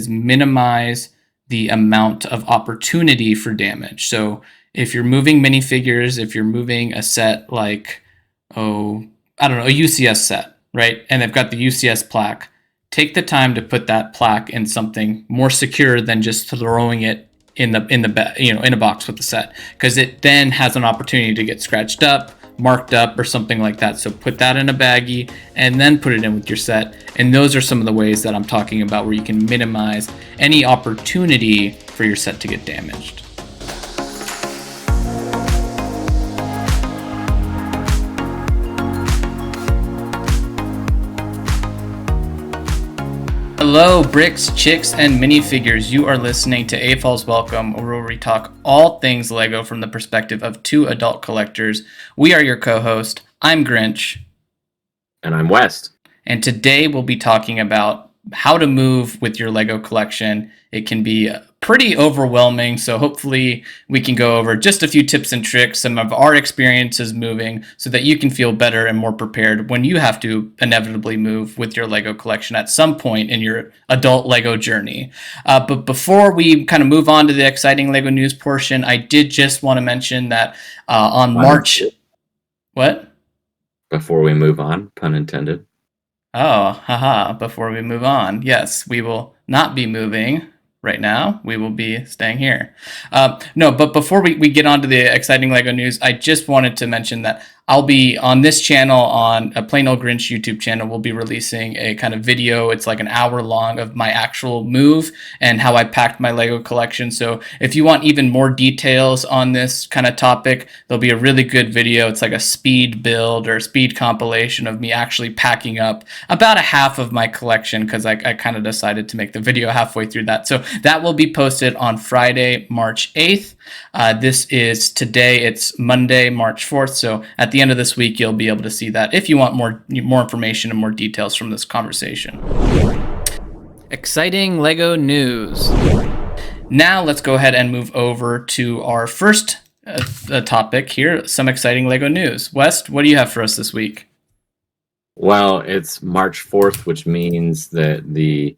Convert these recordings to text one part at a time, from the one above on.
is minimize the amount of opportunity for damage. So if you're moving minifigures, if you're moving a set like, I don't know, a UCS set, right? And they've got the UCS plaque. Take the time to put that plaque in something more secure than just throwing it in a box with the set, because it then has an opportunity to get scratched up, marked up, or something like that. So put that in a baggie and then put it in with your set. And those are some of the ways that I'm talking about where you can minimize any opportunity for your set to get damaged. Hello, bricks, chicks, and minifigures. You are listening to AFOLs Welcome, where we talk all things LEGO from the perspective of two adult collectors. We are your co-host. I'm Grinch. And I'm West. And today we'll be talking about how to move with your LEGO collection. It can be pretty overwhelming, so hopefully we can go over just a few tips and tricks, some of our experiences moving, so that you can feel better and more prepared when you have to inevitably move with your LEGO collection at some point in your adult LEGO journey. But before we kind of move on to the exciting LEGO news portion, I did just want to mention that on March... What? Before we move on, pun intended. Oh, haha, before we move on. Yes, we will not be moving right now. We will be staying here. No, but before we get on to the exciting LEGO news, I just wanted to mention that I'll be on this channel, on a Plain Old Grinch YouTube channel. We'll be releasing a kind of video. It's like an hour long of my actual move and how I packed my LEGO collection. So if you want even more details on this kind of topic, there'll be a really good video. It's like a speed build or speed compilation of me actually packing up about a half of my collection, because I kind of decided to make the video halfway through that. So that will be posted on Friday, March 8th. This is today. It's Monday, March 4th. So at the end of this week, you'll be able to see that if you want more information and more details from this conversation. Exciting LEGO news. Now let's go ahead and move over to our first topic here, some exciting LEGO news. West, what do you have for us this week? Well, it's March 4th, which means that the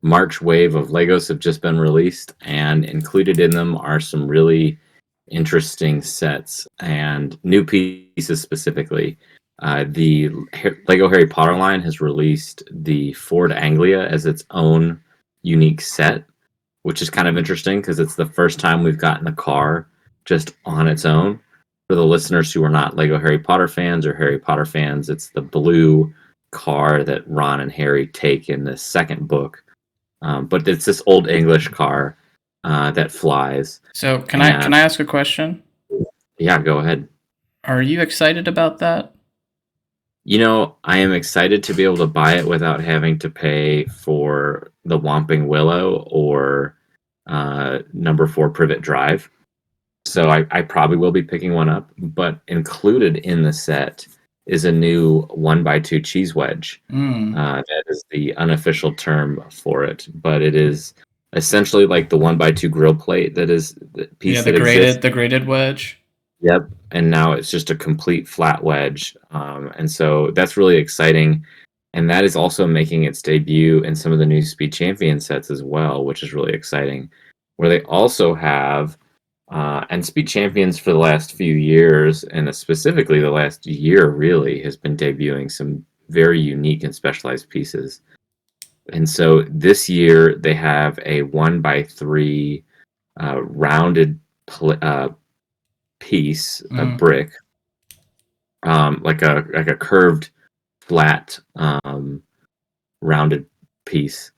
March wave of Legos have just been released, and included in them are some really interesting sets and new pieces specifically. The Lego Harry Potter line has released the Ford Anglia as its own unique set, which is kind of interesting because it's the first time we've gotten a car just on its own. For the listeners who are not Lego Harry Potter fans or Harry Potter fans, it's the blue car that Ron and Harry take in the second book. But it's this old English car that flies. So can I ask a question? Yeah, go ahead. Are you excited about that? You know, I am excited to be able to buy it without having to pay for the Whomping Willow or number 4 Privet Drive. So I probably will be picking one up. But included in the set is a new 1x2 cheese wedge. That is the unofficial term for it, but it is essentially like the 1x2 grill plate that is the piece that exists. The graded wedge. Yep, and now it's just a complete flat wedge, and so that's really exciting, and that is also making its debut in some of the new Speed Champion sets as well, which is really exciting, where they also have and Speed Champions for the last few years, and specifically the last year really, has been debuting some very unique and specialized pieces. And so this year they have a 1x3 rounded piece, a brick, like a curved, flat, rounded piece.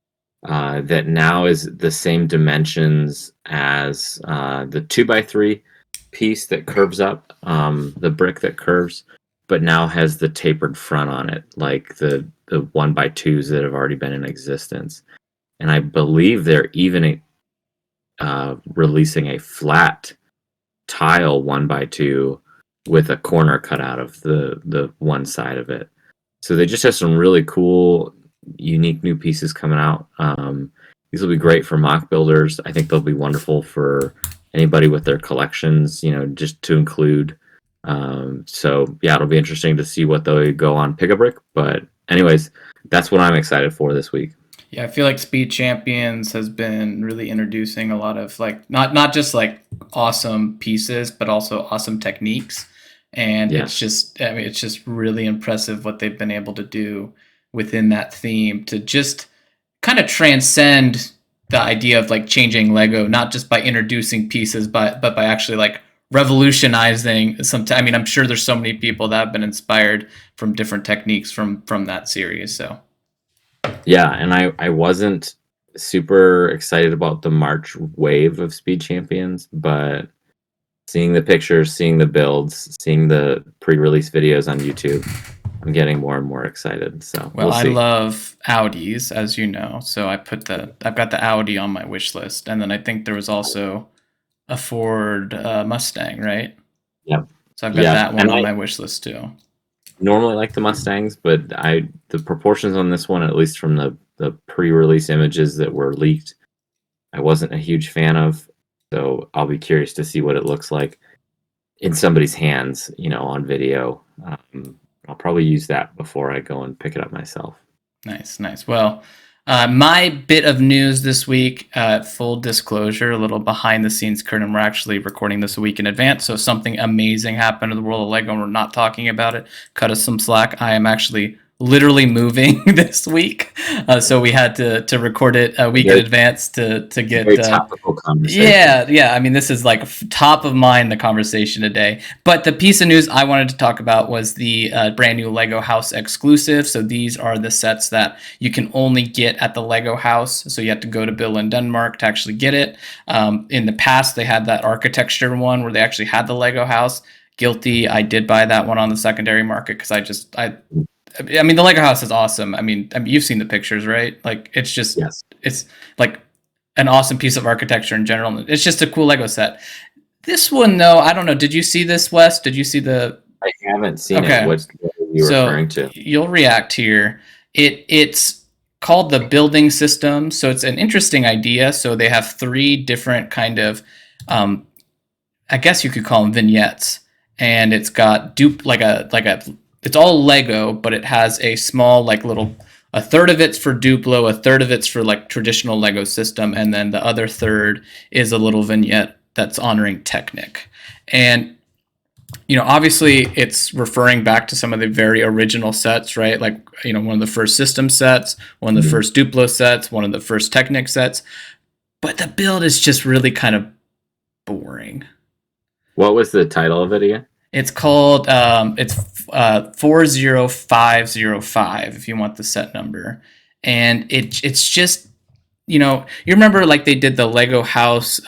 That now is the same dimensions as the 2x3 piece that curves up, the brick that curves, but now has the tapered front on it, like the 1x2s that have already been in existence. And I believe they're even releasing a flat tile 1x2 with a corner cut out of the one side of it. So they just have some really cool, unique new pieces coming out. These will be great for mock builders. I think they'll be wonderful for anybody with their collections, just to include. So yeah, it'll be interesting to see what they go on Pick-a-Brick. But anyways, that's what I'm excited for this week. Yeah, I feel like Speed Champions has been really introducing a lot of like not just like awesome pieces, but also awesome techniques. And it's Yes. just I mean it's just really impressive what they've been able to do within that theme to just kind of transcend the idea of like changing Lego, not just by introducing pieces, but by actually like revolutionizing some. I mean, I'm sure there's so many people that have been inspired from different techniques from that series. So Yeah, and I wasn't super excited about the March wave of Speed Champions, but seeing the pictures, seeing the builds, seeing the pre-release videos on YouTube, I'm getting more and more excited. So well, we'll I see. love Audis, as you know. So I've got the Audi on my wish list, and then I think there was also a Ford Mustang, right? Yeah, So I've got yeah, that one and on I my wish list too. normally like the Mustangs, but the proportions on this one, at least from the pre-release images that were leaked, I wasn't a huge fan of. So I'll be curious to see what it looks like in somebody's hands, on video. I'll probably use that before I go and pick it up myself. Nice, nice. Well, my bit of news this week, full disclosure, a little behind the scenes curtain. We're actually recording this a week in advance. So if something amazing happened in the world of Lego and we're not talking about it, cut us some slack. I am actually literally moving this week. So we had to record it a week in Very, advance to get very topical conversation. yeah, yeah. I mean, this is like top of mind the conversation today. But the piece of news I wanted to talk about was the brand new Lego House exclusive. So these are the sets that you can only get at the Lego House. So you have to go to Bill in Denmark to actually get it. In the past, they had that architecture one where they actually had the Lego House. Guilty, I did buy that one on the secondary market because I mean, the Lego House is awesome. I mean, you've seen the pictures, right? Like, Yes, it's like an awesome piece of architecture in general. It's just a cool Lego set. This one, though, I don't know. Did you see this, Wes? Did you see the? I haven't seen it. Okay, What are you so referring to? you'll react here. It's called the building system. So it's an interesting idea. So they have three different kind of, um, I guess you could call them vignettes, and it's got it's all Lego, but it has a small like little a third of it's for Duplo, a third of it's for like traditional Lego system, and then the other third is a little vignette that's honoring Technic. And obviously it's referring back to some of the very original sets, right? Like, one of the first system sets, one of the Mhm. first Duplo sets, one of the first Technic sets. But the build is just really kind of boring. What was the title of it again? It's called 40505 if you want the set number, and it's just you remember like they did the Lego house.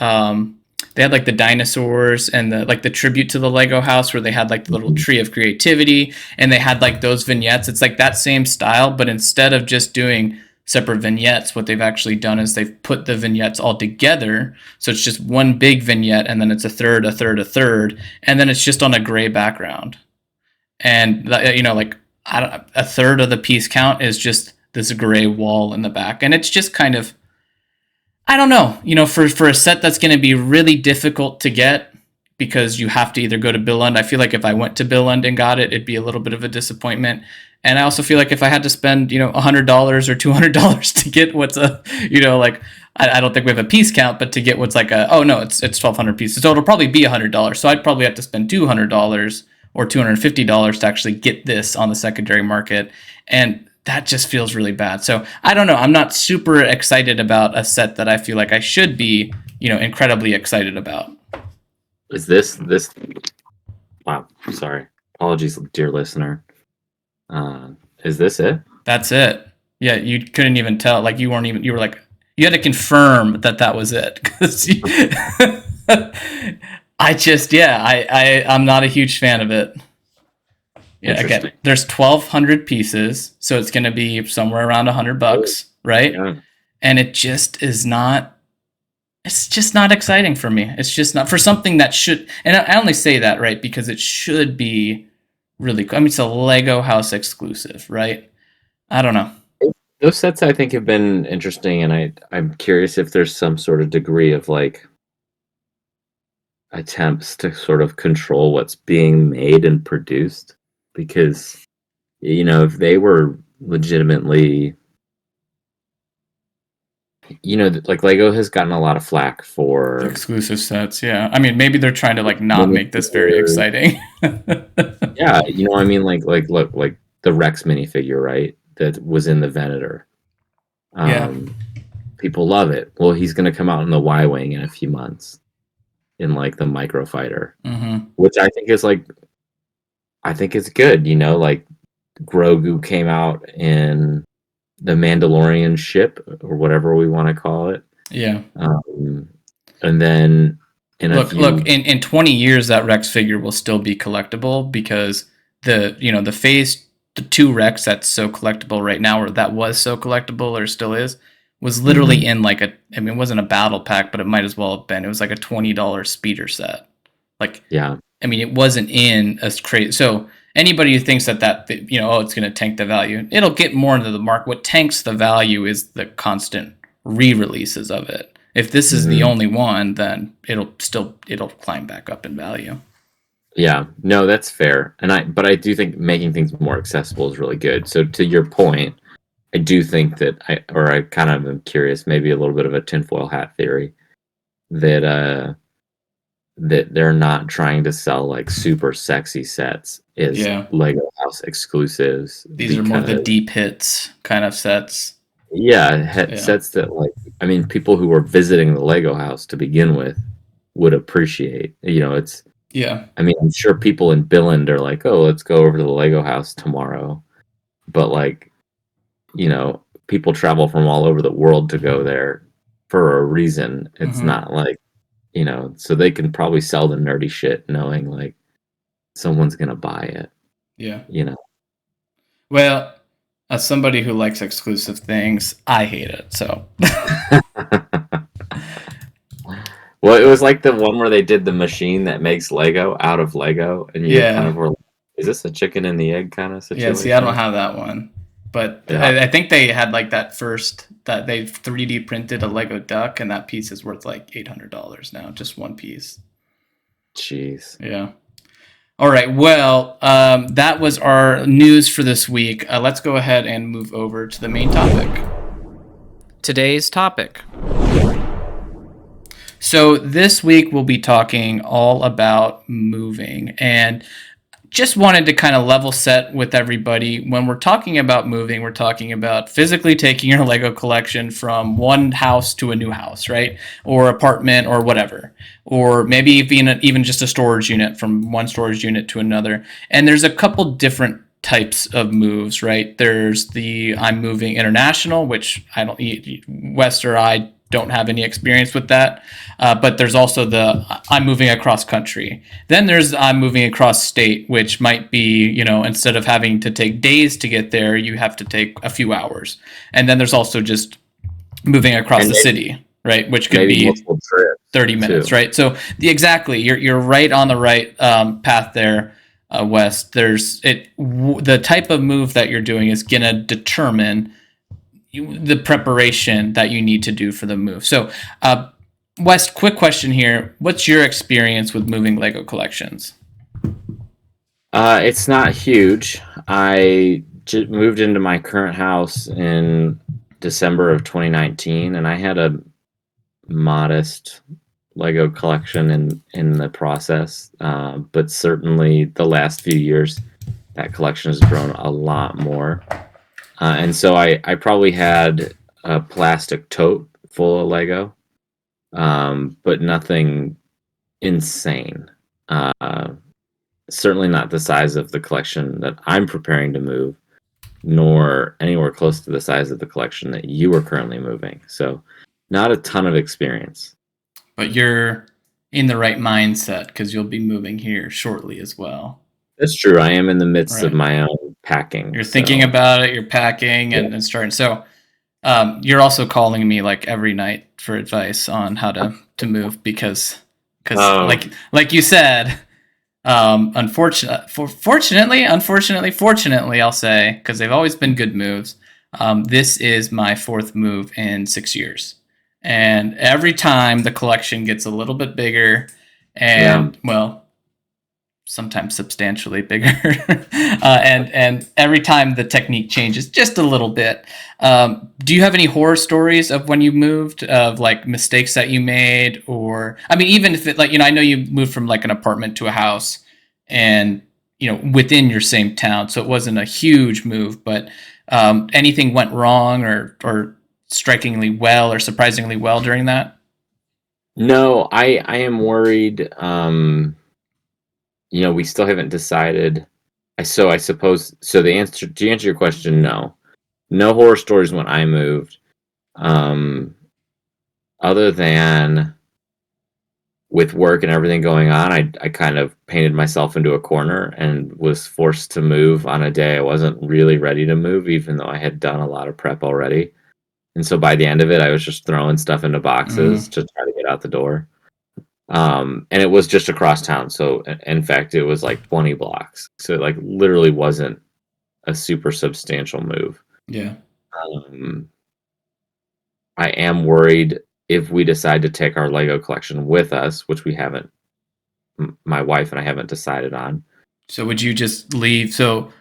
They had like the dinosaurs and the tribute to the Lego house where they had like the little Mhm. tree of creativity and they had like those vignettes. It's like that same style, but instead of just doing separate vignettes, what they've actually done is they've put the vignettes all together. So it's just one big vignette and then it's a third, a third, a third, and then it's just on a gray background. And like a third of the piece count is just this gray wall in the back, and it's just kind of I don't know. For a set that's going to be really difficult to get because you have to either go to Billund. I feel like if I went to Billund and got it, it'd be a little bit of a disappointment. And I also feel like if I had to spend, $100 or $200 to get what's like I don't think we have a piece count, but to get what's like oh no, it's 1,200 pieces, so it'll probably be $100. So I'd probably have to spend $200 or $250 to actually get this on the secondary market, and that just feels really bad. So I don't know. I'm not super excited about a set that I feel like I should be, incredibly excited about. Is this? Wow, sorry. Apologies, dear listener. Is this it? That's it. Yeah, you couldn't even tell. Like you weren't even. You were like you had to confirm that was it because I just I'm not a huge fan of it. Yeah, again, Interesting. there's 1,200 pieces, so it's going to be somewhere around $100, right? Yeah. And it just is not. It's just not exciting for me. It's just not for something that should. And I only say that right because it should be really cool. I mean, it's a Lego House exclusive, right? I don't know. Those sets I think have been interesting, and I'm curious if there's some sort of degree of like attempts to sort of control what's being made and produced, because if they were legitimately like Lego has gotten a lot of flack The for exclusive sets, yeah. I mean, maybe they're trying to like not make this very minifigures. exciting. Yeah, I mean, like look, like the Rex minifigure, right? That was in the Venator. Yeah. Um, People love it. Well, he's going to come out in the Y Wing in a few months in like the Microfighter, Mm-hmm. which I think it's good. Like Grogu came out in the Mandalorian ship or whatever we want to call it. Yeah. And then in a Look, few, in 20 years that Rex figure will still be collectible because the phase the 2 Rex that's so collectible right now, or that was so collectible or still is, was literally Mhm. in like I mean, it wasn't a battle pack, but it might as well have been. It was like a $20 speeder set. Like, Yeah, I mean, it wasn't in a crazy. So anybody who thinks that oh, it's going to tank the value, it'll get more into the market. What tanks the value is the constant re-releases of it. If this is the hmm only one, then it'll climb back up in value. yeah. No, that's fair. But I do think making things more accessible is really good. So to your point, I do think that I kind of am curious, maybe a little bit of a tinfoil hat theory that that they're not trying to sell like super sexy sets is Yeah, Lego House exclusives these are more the because deep hits kind of sets. yeah, Yeah, sets that like I mean people who were visiting the Lego House to begin with would appreciate. It's yeah, I mean I'm sure people in Billund are like, oh, let's go over to the Lego House tomorrow, but like people travel from all over the world to go there for a reason. It's hmm, not like so they can probably sell the nerdy shit knowing like someone's gonna buy it, yeah. you know. Well, as somebody who likes exclusive things, I hate it. So, Well, it was like the one where they did the machine that makes Lego out of Lego, and you kind yeah, of were like, is this a chicken and the egg kind of yeah. See, I don't situation? have that one, but Yeah. I think they had like that first that they 3D printed a Lego duck, and that piece is worth like $800 now, just one piece. Jeez. Yeah. All right. Well, that was our news for this week. Let's go ahead and move over to the main topic. Today's topic. So, this week we'll be talking all about moving, and just wanted to kind of level set with everybody. When we're talking about moving, we're talking about physically taking your Lego collection from one house to a new house, right? Or apartment or whatever. Or maybe even just a storage unit from one storage unit to another. And there's a couple different types of moves, right? There's the I'm moving international, which I don't, West or I don't have any experience with that. But there's also the I'm moving across country. Then there's I'm moving across state, which might be, instead of having to take days to get there, you have to take a few hours. And then there's also just moving across And the city, right? Which could maybe be multiple trips 30 minutes, too. right? So exactly, you're right on the right path there, West. The type of move that you're doing is gonna determine the preparation that you need to do for the move. So, West, quick question here: what's your experience with moving Lego collections? It's not huge. I moved into my current house in December of 2019, and I had a modest Lego collection in the process. But certainly the last few years, that collection has grown a lot more. And so I probably had a plastic tote full of Lego, but nothing insane. Uh, Certainly not the size of the collection that I'm preparing to move, nor anywhere close to the size of the collection that you are currently moving. So, not a ton of experience. But you're in the right mindset because you'll be moving here shortly as well, That's true. I am in the midst of right? my own packing. You're thinking So, about it, you're packing yeah. and starting. So, you're also calling me like every night for advice on how to move because Oh, like you said, fortunately, I'll say, because they've always been good moves. This is my fourth move in 6 years, and every time the collection gets a little bit bigger, yeah. and well, sometimes substantially bigger. And every time the technique changes just a little bit. Do you have any horror stories of when you moved, of like mistakes that you made? Or, I mean, even if it, like, I know you moved from like an apartment to a house and, within your same town. So it wasn't a huge move, but anything went wrong or strikingly well or surprisingly well during that? No, I am worried. We still haven't decided. I suppose so. The answer to answer your question, no, no horror stories when I moved. Um, Other than with work and everything going on, I kind of painted myself into a corner and was forced to move on a day I wasn't really ready to move, even though I had done a lot of prep already. And so by the end of it, I was just throwing stuff into boxes to try to get out the door. And it was just across town. So in fact, it was like 20 blocks. So it like literally wasn't a super substantial move. Yeah. Um, I am worried if we decide to take our Lego collection with us, which we haven't, my wife and I haven't decided on. So would you just leave? So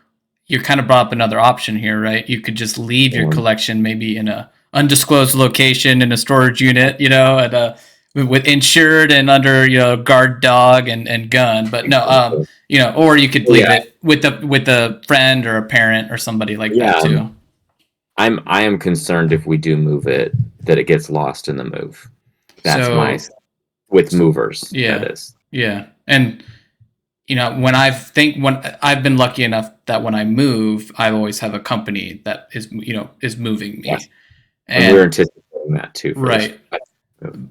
you kind of brought up another option here, right? You could just leave your collection maybe in a undisclosed location in a storage unit, at a with insured and under guard dog and gun. But no, or you could leave it with a friend or a parent or somebody like that too. I am concerned if we do move it that it gets lost in the move. That's with movers. Yeah, that is. Yeah, and when I've been lucky enough that when I move, I always have a company that is moving me. Yes. And we're anticipating that too. Right.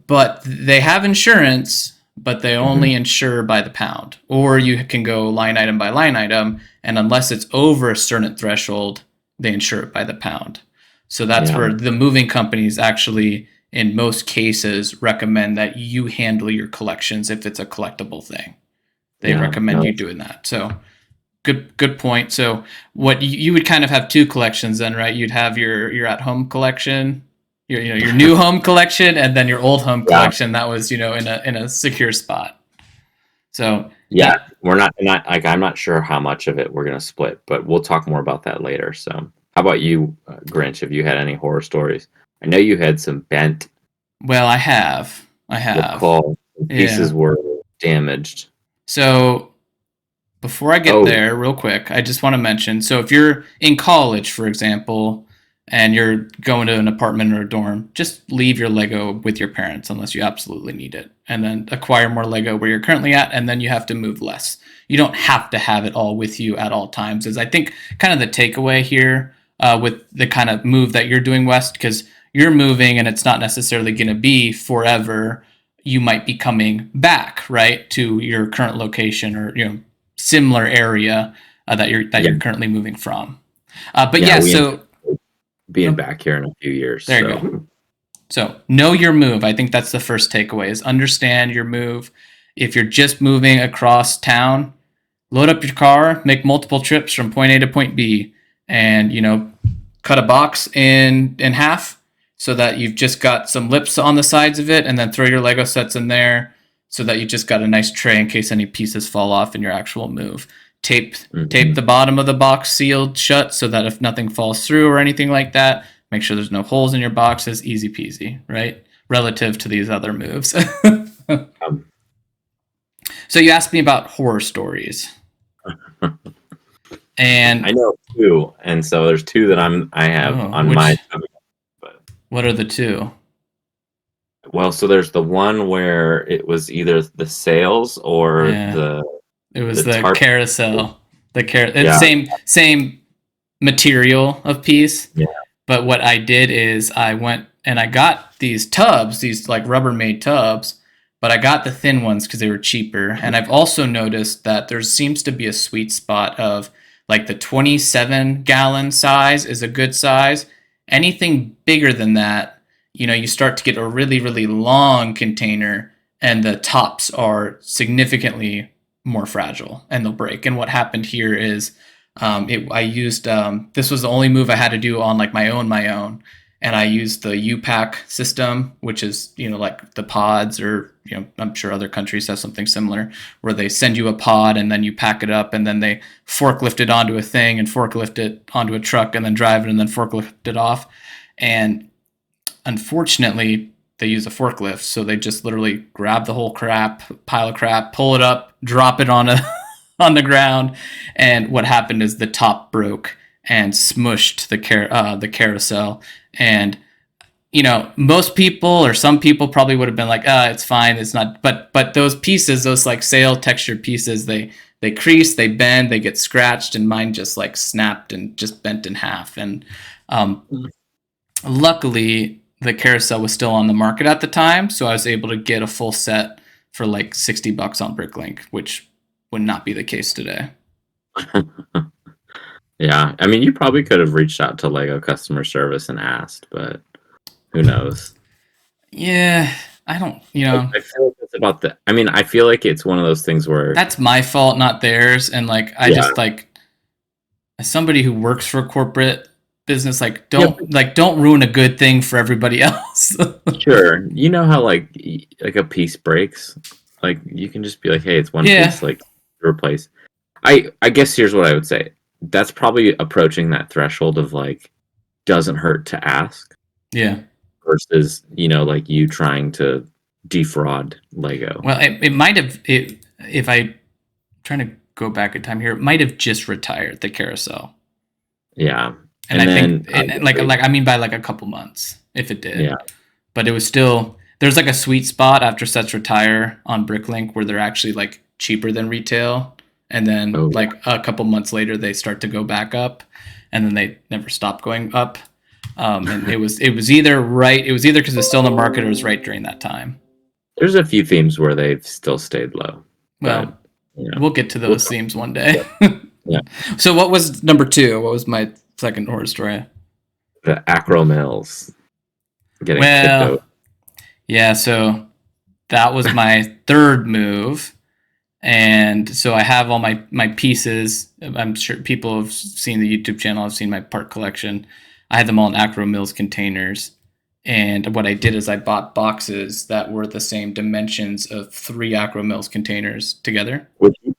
But they have insurance, but they only insure by the pound. Or you can go line item by line item, and unless it's over a certain threshold, they insure it by the pound. So that's where the moving companies actually, in most cases, recommend that you handle your collections if it's a collectible thing. They recommend you doing that. So good point. So what you would kind of have two collections then, right? You'd have your at home collection, your new home collection, and then your old home collection that was in a secure spot. So we're not like, I'm not sure how much of it we're gonna split, but we'll talk more about that later. So how about you, Grinch? Have you had any horror stories? I know you had some bent. Well, I have. Claw pieces were damaged. So before I get there, real quick, I just want to mention, so if you're in college, for example, and you're going to an apartment or a dorm, just leave your Lego with your parents unless you absolutely need it. And then acquire more Lego where you're currently at, and then you have to move less. You don't have to have it all with you at all times, is I think kind of the takeaway here with the kind of move that you're doing, West, because you're moving and it's not necessarily going to be forever. You might be coming back, right, to your current location or similar area that you're currently moving from. So being back here in a few years. There you go. So know your move. I think that's the first takeaway, is understand your move. If you're just moving across town, load up your car, make multiple trips from point A to point B, and cut a box in half so that you've just got some lips on the sides of it, and then throw your Lego sets in there so that you just got a nice tray in case any pieces fall off in your actual move. Tape the bottom of the box sealed shut so that if nothing falls through or anything like that, make sure there's no holes in your boxes. Easy peasy, right? Relative to these other moves. So you asked me about horror stories. And I know two, and so there's two that I have on my. But what are the two? Well, so there's the one where it was either the sails or it was the carousel. Same material of piece. Yeah. But what I did is I went and I got these tubs, these like Rubbermaid tubs, but I got the thin ones because they were cheaper. And I've also noticed that there seems to be a sweet spot of like the 27-gallon size is a good size. Anything bigger than that, you start to get a really, really long container, and the tops are significantly more fragile and they'll break. And what happened here is I used this was the only move I had to do on like my own, and I use the U-Pack system, which is, like the pods, or, I'm sure other countries have something similar, where they send you a pod and then you pack it up and then they forklift it onto a thing and forklift it onto a truck and then drive it and then forklift it off. And unfortunately, they use a forklift, so they just literally grab the whole pile of crap, pull it up, drop it on on the ground, and what happened is the top broke and smushed the carousel. And most people, or some people, probably would have been like, it's fine, it's not. But those pieces, those like sail textured pieces, they crease, they bend, they get scratched, and mine just like snapped and just bent in half. And luckily, the carousel was still on the market at the time, so I was able to get a full set for like $60 on Bricklink, which would not be the case today. Yeah, I mean, you probably could have reached out to Lego customer service and asked, but who knows? Yeah, I don't, I feel like it's about the. I mean, I feel like it's one of those things where that's my fault, not theirs. And like, I just like, as somebody who works for a corporate business, like, don't ruin a good thing for everybody else. Sure, you know how like a piece breaks, like you can just be like, hey, it's one piece, like replace. I guess here's what I would say. That's probably approaching that threshold of like doesn't hurt to ask. Yeah. Versus, like you trying to defraud Lego. Well, it might have, if I trying to go back in time here, it might have just retired the carousel. Yeah. And I think, I mean, by like a couple months, if it did. Yeah. But it was still, there's like a sweet spot after sets retire on Bricklink where they're actually like cheaper than retail. And then a couple months later, they start to go back up, and then they never stop going up. And it was either because it's still in the market, or it was right during that time. There's a few themes where they've still stayed low. Well, we'll get to those themes one day. Yeah. So what was number 2? What was my second horror story? The acro mills getting tipped over. Yeah, so that was my third move. And so I have all my pieces. I'm sure people have seen the YouTube channel. I've seen my part collection. I had them all in Acro Mills containers. And what I did is I bought boxes that were the same dimensions of 3 Acro Mills containers together.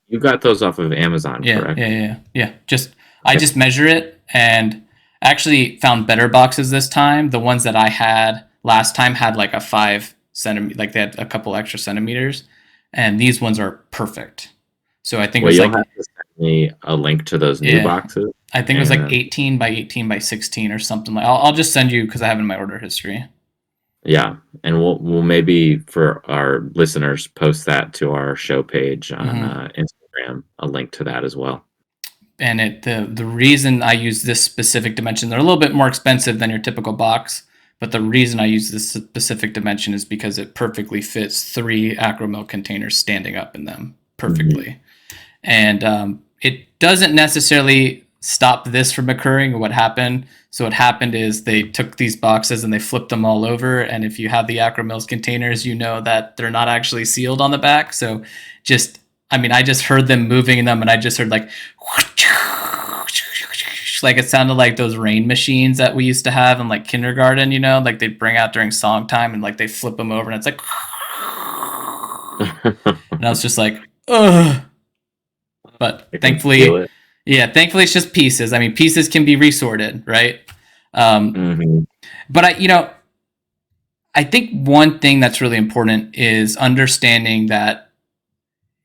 You got those off of Amazon, correct? Yeah. I just measure it, and actually found better boxes this time. The ones that I had last time had like a 5 centimeter, like they had a couple extra centimeters. And these ones are perfect. So I think it was you'll have to send me a link to those new boxes. I think it was like 18 by 18 by 16 or something. Like I'll just send you, because I have it in my order history. Yeah, and we'll maybe for our listeners post that to our show page on Instagram, a link to that as well. And the reason I use this specific dimension, they're a little bit more expensive than your typical box. But the reason I use this specific dimension is because it perfectly fits 3 Acro Mill containers standing up in them perfectly. And it doesn't necessarily stop this from occurring. What happened is they took these boxes and they flipped them all over. And if you have the Acro Mills containers, you know that they're not actually sealed on the back. So I just heard them moving in them, and I just heard like it sounded like those rain machines that we used to have in like kindergarten, like they'd bring out during song time, and like they flip them over and it's like and I was just like, ugh. But thankfully it's just pieces. I mean, pieces can be resorted, right? But I think one thing that's really important is understanding that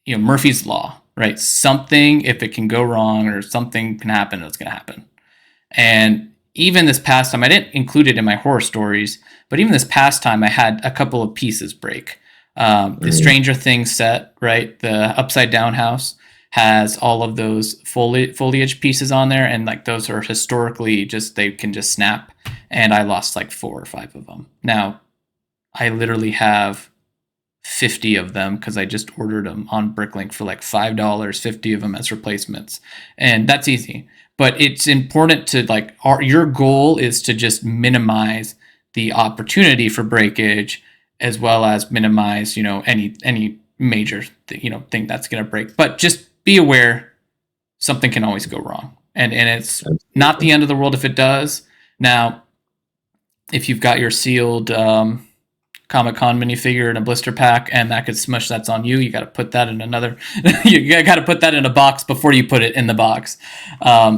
Murphy's Law, right? Something, if it can go wrong or something can happen, it's going to happen. And even this past time, I didn't include it in my horror stories, but even this past time, I had a couple of pieces break. The Stranger Things set, right? The upside down house has all of those foliage pieces on there, and like those are historically they can just snap. And I lost like 4 or 5 of them. Now, I literally have 50 of them because I just ordered them on Bricklink for like $5, 50 of them as replacements. And that's easy. But it's important to your goal is to just minimize the opportunity for breakage, as well as minimize, any major, thing that's going to break. But just be aware something can always go wrong. And it's not the end of the world if it does. Now, if you've got your sealed Comic-Con minifigure in a blister pack and that could smush, that's on you. You got to put that in another, you got to put that in a box before you put it in the box.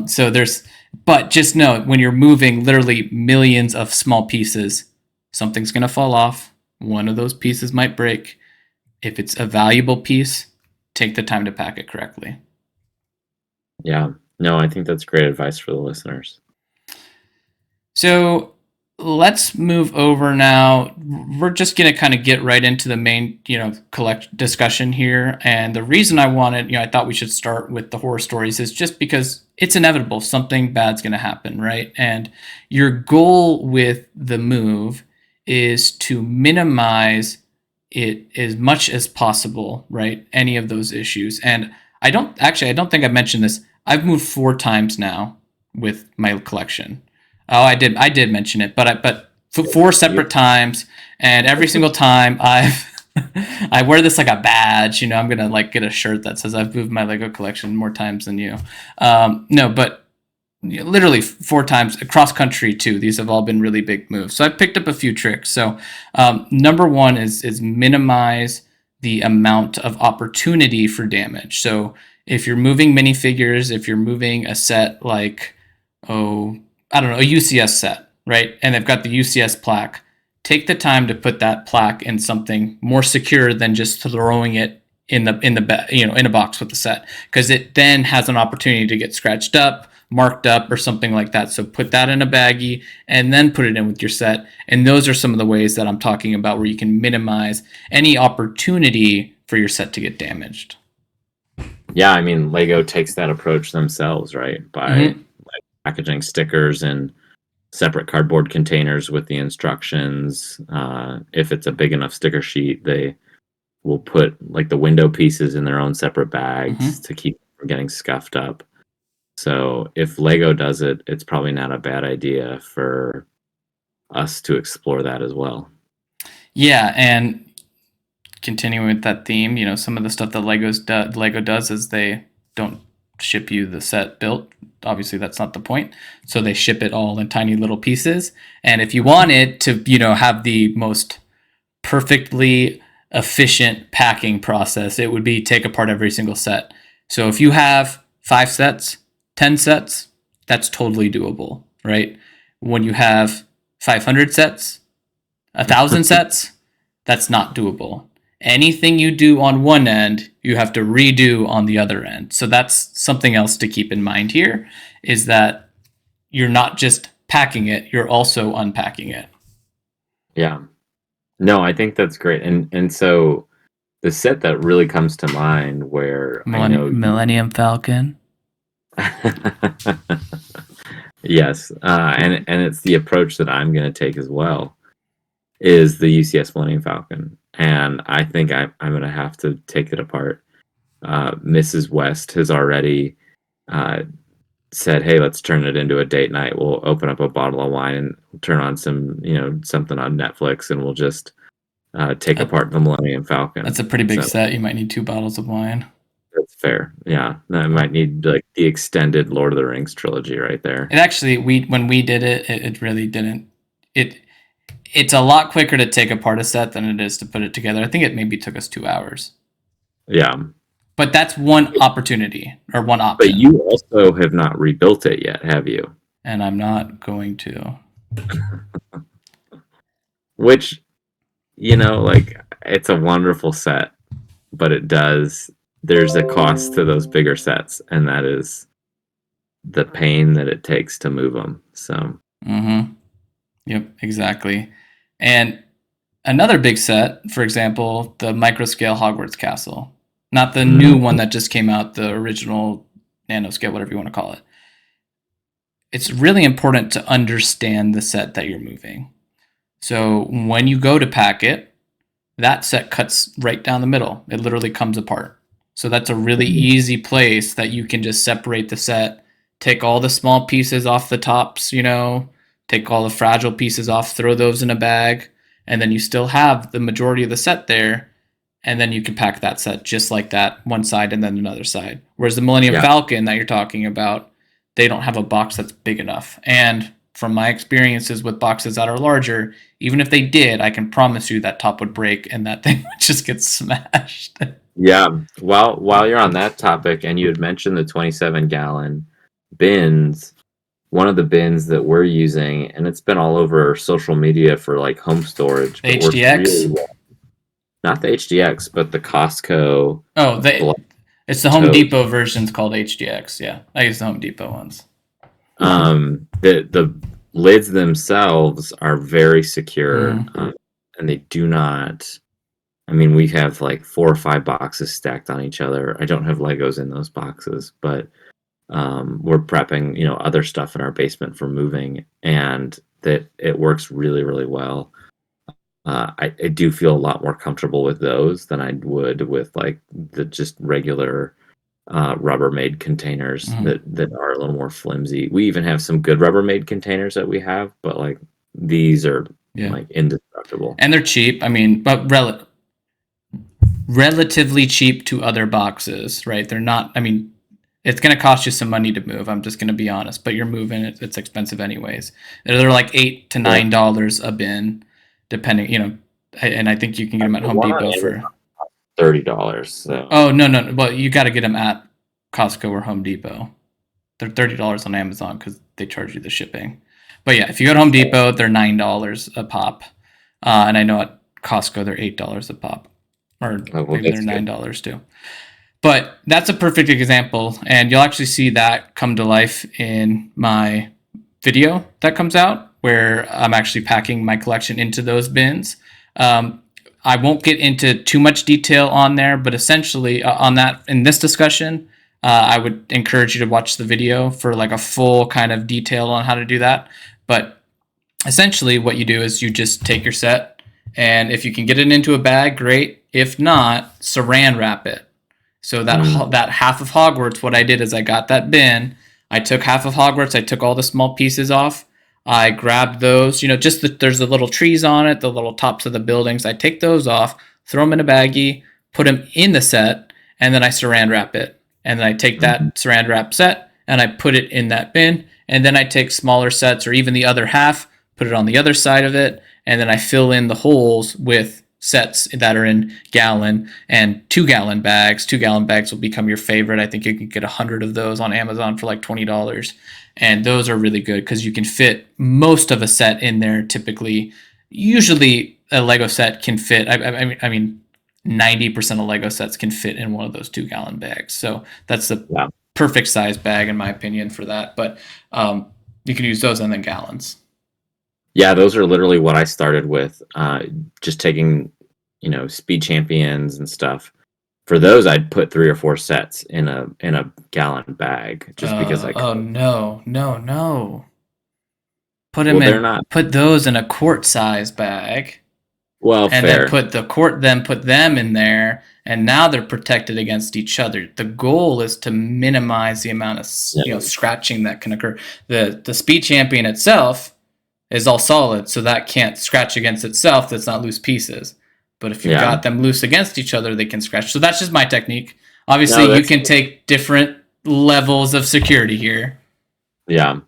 So there's, but just know when you're moving literally millions of small pieces, something's going to fall off. One of those pieces might break. If it's a valuable piece, take the time to pack it correctly. Yeah. No, I think that's great advice for the listeners. So let's move over now. We're just going to kind of get right into the main, collect discussion here. And the reason I wanted, I thought we should start with the horror stories is just because it's inevitable. Something bad's going to happen, right? And your goal with the move is to minimize it as much as possible, right? Any of those issues. And I don't think I mentioned this. I've moved 4 times now with my collection. Oh, I did mention it, but 4 separate times, and every single time I wear this like a badge. I'm gonna like get a shirt that says I've moved my Lego collection more times than you. No, but literally 4 times across country too. These have all been really big moves. So I've picked up a few tricks. So number one is minimize the amount of opportunity for damage. So if you're moving minifigures, if you're moving a set like, I don't know, a UCS set, right? And they've got the UCS plaque. Take the time to put that plaque in something more secure than just throwing it in a box with the set, because it then has an opportunity to get scratched up, marked up, or something like that. So put that in a baggie and then put it in with your set. And those are some of the ways that I'm talking about where you can minimize any opportunity for your set to get damaged. Yeah, I mean, Lego takes that approach themselves, right? By packaging stickers in separate cardboard containers with the instructions. If it's a big enough sticker sheet, they will put like the window pieces in their own separate bags to keep from getting scuffed up. So if Lego does it, it's probably not a bad idea for us to explore that as well. Yeah, and continuing with that theme, some of the stuff that Lego does is they don't ship you the set built. Obviously, that's not the point. So they ship it all in tiny little pieces. And if you want it to, have the most perfectly efficient packing process, it would be take apart every single set. So if you have 5 sets, 10 sets, that's totally doable, right? When you have 500 sets, 1,000 sets, that's not doable. Anything you do on one end, you have to redo on the other end. So that's something else to keep in mind here, is that you're not just packing it, you're also unpacking it. Yeah. No, I think that's great. And so the set that really comes to mind where I know Millennium Falcon. Yes, and it's the approach that I'm going to take as well, is the UCS Millennium Falcon, and I think I'm going to have to take it apart. Mrs. West has already said, "Hey, let's turn it into a date night. We'll open up a bottle of wine and turn on some, something on Netflix, and we'll just take apart the Millennium Falcon." That's a pretty big set. You might need 2 bottles of wine. That's fair. Yeah, I might need like the extended Lord of the Rings trilogy right there. And actually, when we did it, it really didn't. It's a lot quicker to take apart a set than it is to put it together. I think it maybe took us 2 hours. Yeah. But that's one opportunity, or one option. But you also have not rebuilt it yet, have you? And I'm not going to. Which, it's a wonderful set, but there's a cost to those bigger sets, and that is the pain that it takes to move them. So. Yep, exactly. And another big set, for example, the microscale Hogwarts Castle. Not the new one that just came out, the original nanoscale, whatever you want to call it. It's really important to understand the set that you're moving. So when you go to pack it, that set cuts right down the middle. It literally comes apart. So that's a really easy place that you can just separate the set, take all the small pieces off the tops, take all the fragile pieces off, throw those in a bag, and then you still have the majority of the set there, and then you can pack that set just like that, one side and then another side. Whereas the Millennium Falcon that you're talking about, they don't have a box that's big enough. And from my experiences with boxes that are larger, even if they did, I can promise you that top would break and that thing would just get smashed. Yeah. Well, while you're on that topic, and you had mentioned the 27-gallon bins, one of the bins that we're using, and it's been all over social media for like home storage, but works really HDX. well. Not the HDX, but the Costco Oh, black it's the Home tote. Depot version's called HDX. Yeah, I use the Home Depot ones. The lids themselves are very secure, Mm-hmm. and they do not. I mean, we have like 4 or 5 boxes stacked on each other. I don't have Legos in those boxes, but we're prepping, other stuff in our basement for moving, and that it works really, really well. I do feel a lot more comfortable with those than I would with like the just regular Rubbermaid containers Mm-hmm. that are a little more flimsy. We even have some good Rubbermaid containers that we have, but like these are Yeah, like indestructible. and they're cheap. I mean, but relatively cheap to other boxes, right? They're not. I mean, it's going to cost you some money to move. I'm just going to be honest, but you're moving. It's expensive anyways. They're like $8 to Yeah. $9 a bin, depending. And I think you can get them at The Home one on Depot Amazon, for. $30. So Oh no. Well, you got to get them at Costco or Home Depot. They're $30 on Amazon because they charge you the shipping. But yeah, if you go to Home Depot, they're $9 a pop, and I know at Costco they're $8 a pop, or well, maybe they're that's good. $9 too. But that's a perfect example, and you'll actually see that come to life in my video that comes out, where I'm actually packing my collection into those bins. Um, I won't get into too much detail on there, but essentially on that in this discussion, I would encourage you to watch the video for like a full kind of detail on how to do that. But essentially, what you do is you just take your set, and if you can get it into a bag, great. If not, saran wrap it. So that half of Hogwarts, what I did is I got that bin. I took half of Hogwarts. I took all the small pieces off. I grabbed those. There's the little trees on it, the little tops of the buildings. I take those off, throw them in a baggie, put them in the set, and then I saran wrap it. And then I take that saran wrap set and I put it in that bin. And then I take smaller sets or even the other half, put it on the other side of it, and then I fill in the holes with sets that are in gallon and 2 gallon bags. 2 gallon bags will become your favorite. I think you can get 100 of those on Amazon for like $20. And those are really good because you can fit most of a set in there typically. Usually a Lego set can fit, I mean 90% of Lego sets can fit in one of those 2 gallon bags. So that's the Yeah. perfect size bag in my opinion for that. But you can use those and then gallons. Yeah, those are literally what I started with. Just taking, speed champions and stuff. For those, I'd put 3 or 4 sets in a gallon bag, just because I Oh could. no. Well, they're not. Put those in a quart size bag Well, and then fair. put them in there, and now they're protected against each other. The goal is to minimize the amount of Yeah. scratching that can occur. The speed champion itself is all solid, so that can't scratch against itself. That's not loose pieces. But if you've Yeah. got them loose against each other, they can scratch. So that's just my technique. Obviously, No, you that's can take different levels of security here. yeah.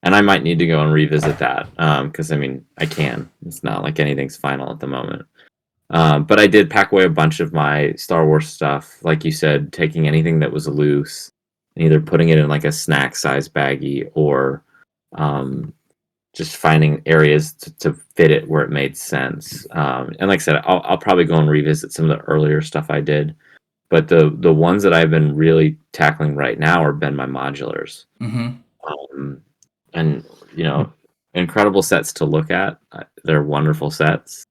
And I might need to go and revisit that, because I mean, I can. It's not like anything's final at the moment. But I did pack away a bunch of my Star Wars stuff, like you said, taking anything that was loose, and either putting it in like a snack size baggie, or just finding areas to fit it where it made sense. And like I said, I'll probably go and revisit some of the earlier stuff I did. But the ones that I've been really tackling right now are been my modulars. Mm-hmm. Um, and incredible sets to look at. They're wonderful sets,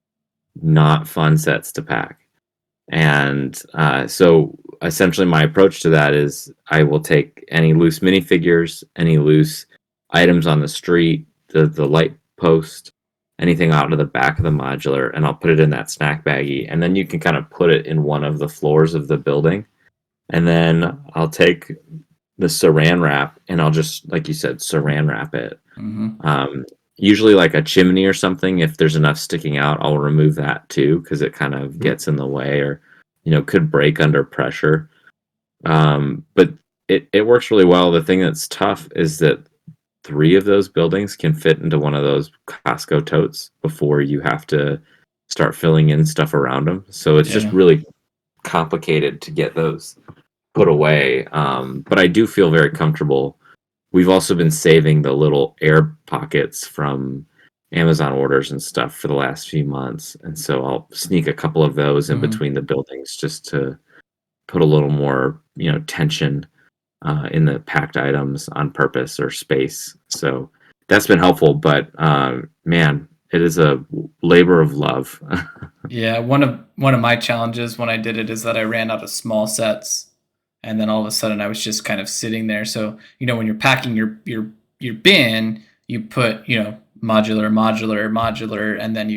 not fun sets to pack. And so essentially my approach to that is I will take any loose minifigures, any loose items on the street, the light post, anything out of the back of the modular, and I'll put it in that snack baggie. And then you can kind of put it in one of the floors of the building. And then I'll take the saran wrap and I'll just, like you said, saran wrap it. Mm-hmm. Usually like a chimney or something, if there's enough sticking out, I'll remove that too, because it kind of gets in the way, or could break under pressure. But it works really well. The thing that's tough is that 3 of those buildings can fit into one of those Costco totes before you have to start filling in stuff around them. So it's just Yeah. really complicated to get those put away. But I do feel very comfortable. We've also been saving the little air pockets from Amazon orders and stuff for the last few months. And so I'll sneak a couple of those in Mhm. between the buildings just to put a little more, tension in the packed items on purpose or space. So that's been helpful. But man, it is a labor of love. Yeah, one of my challenges when I did it is that I ran out of small sets, and then all of a sudden I was just kind of sitting there. So when you're packing your bin, you put modular, modular, modular, and then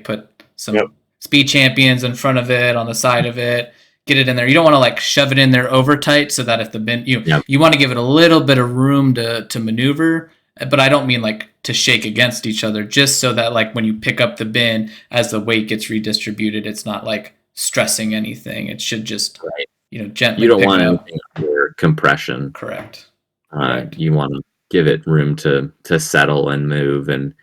put Yep. some speed champions in front of it, on the side of it, get it in there. You don't want to like shove it in there over tight so that if the bin Yep. you want to give it a little bit of room to maneuver, but I don't mean like to shake against each other, just so that like when you pick up the bin, as the weight gets redistributed, it's not like stressing anything. It should just Right. gently You don't pick want up. anything under compression. Correct. Correct. You want to give it room to settle and move and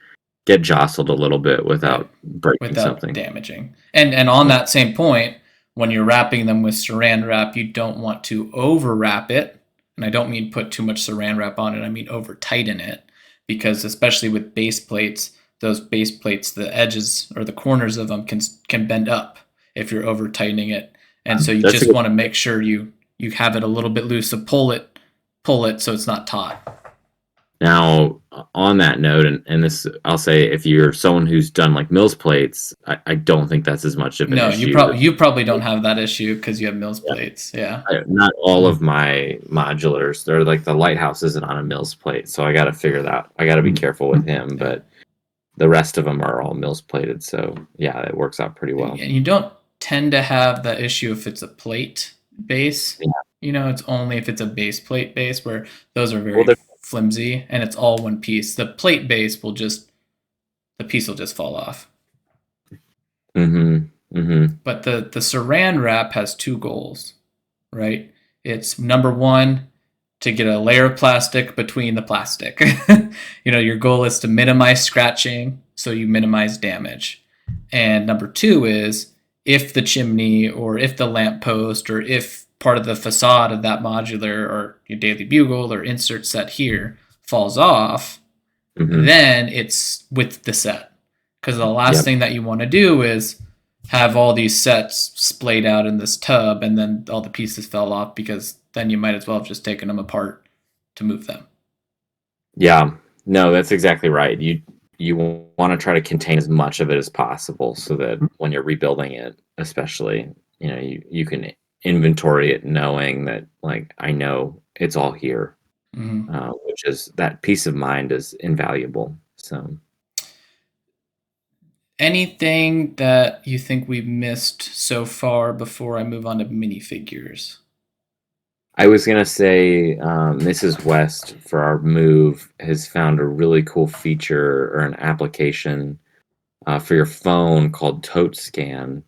get jostled a little bit Right. without breaking Without something. damaging. And on Yeah. that same point, when you're wrapping them with saran wrap, you don't want to over wrap it. And I don't mean put too much saran wrap on it. I mean over tighten it, because especially with base plates, those base plates, the edges or the corners of them can bend up if you're over tightening it. And so you That's a just good. want to make sure you have it a little bit loose. So pull it so it's not taut. Now, on that note, and this, I'll say, if you're someone who's done like Mills plates, I don't think that's as much of an No, issue. you probably don't have that issue because you have Mills plates. Yeah. Not all of my modulars, they're like the lighthouse isn't on a Mills plate, so I got to figure that. I got to be careful with him, but the rest of them are all Mills plated, so yeah, it works out pretty well. And you don't tend to have the issue if it's a plate base. Yeah. It's only if it's a base plate base where those are Well, very flimsy and it's all one piece. The plate base the piece will just fall off. But the saran wrap has two goals, right? It's number one, to get a layer of plastic between the plastic. Your goal is to minimize scratching, so you minimize damage. And number two is, if the chimney or if the lamppost or if part of the facade of that modular or your daily bugle or insert set here falls off, then it's with the set. Because the last thing that you want to do is have all these sets splayed out in this tub and then all the pieces fell off, because then you might as well have just taken them apart to move them. Yeah, no, that's exactly right. You want to try to contain as much of it as possible so that when you're rebuilding it, especially, you can inventory it knowing that, like, I know it's all here, which is, that peace of mind is invaluable. So anything that you think we've missed so far before I move on to minifigures? I was gonna say, Mrs. West, for our move, has found a really cool feature or an application for your phone called Tote Scan,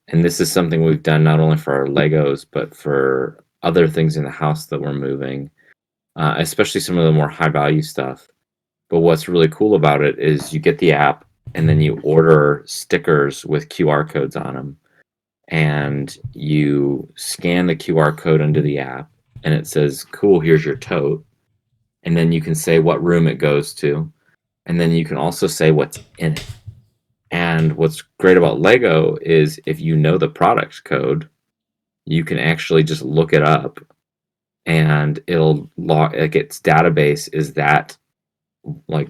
and this is something we've done not only for our Legos but for other things in the house that we're moving, especially some of the more high value stuff. But what's really cool about it is you get the app and then you order stickers with QR codes on them, and you scan the QR code into the app and it says, cool, here's your tote. And then you can say what room it goes to. And then you can also say what's in it. And what's great about Lego is if you know the product code, you can actually just look it up and it'll log, like, its database is that, like,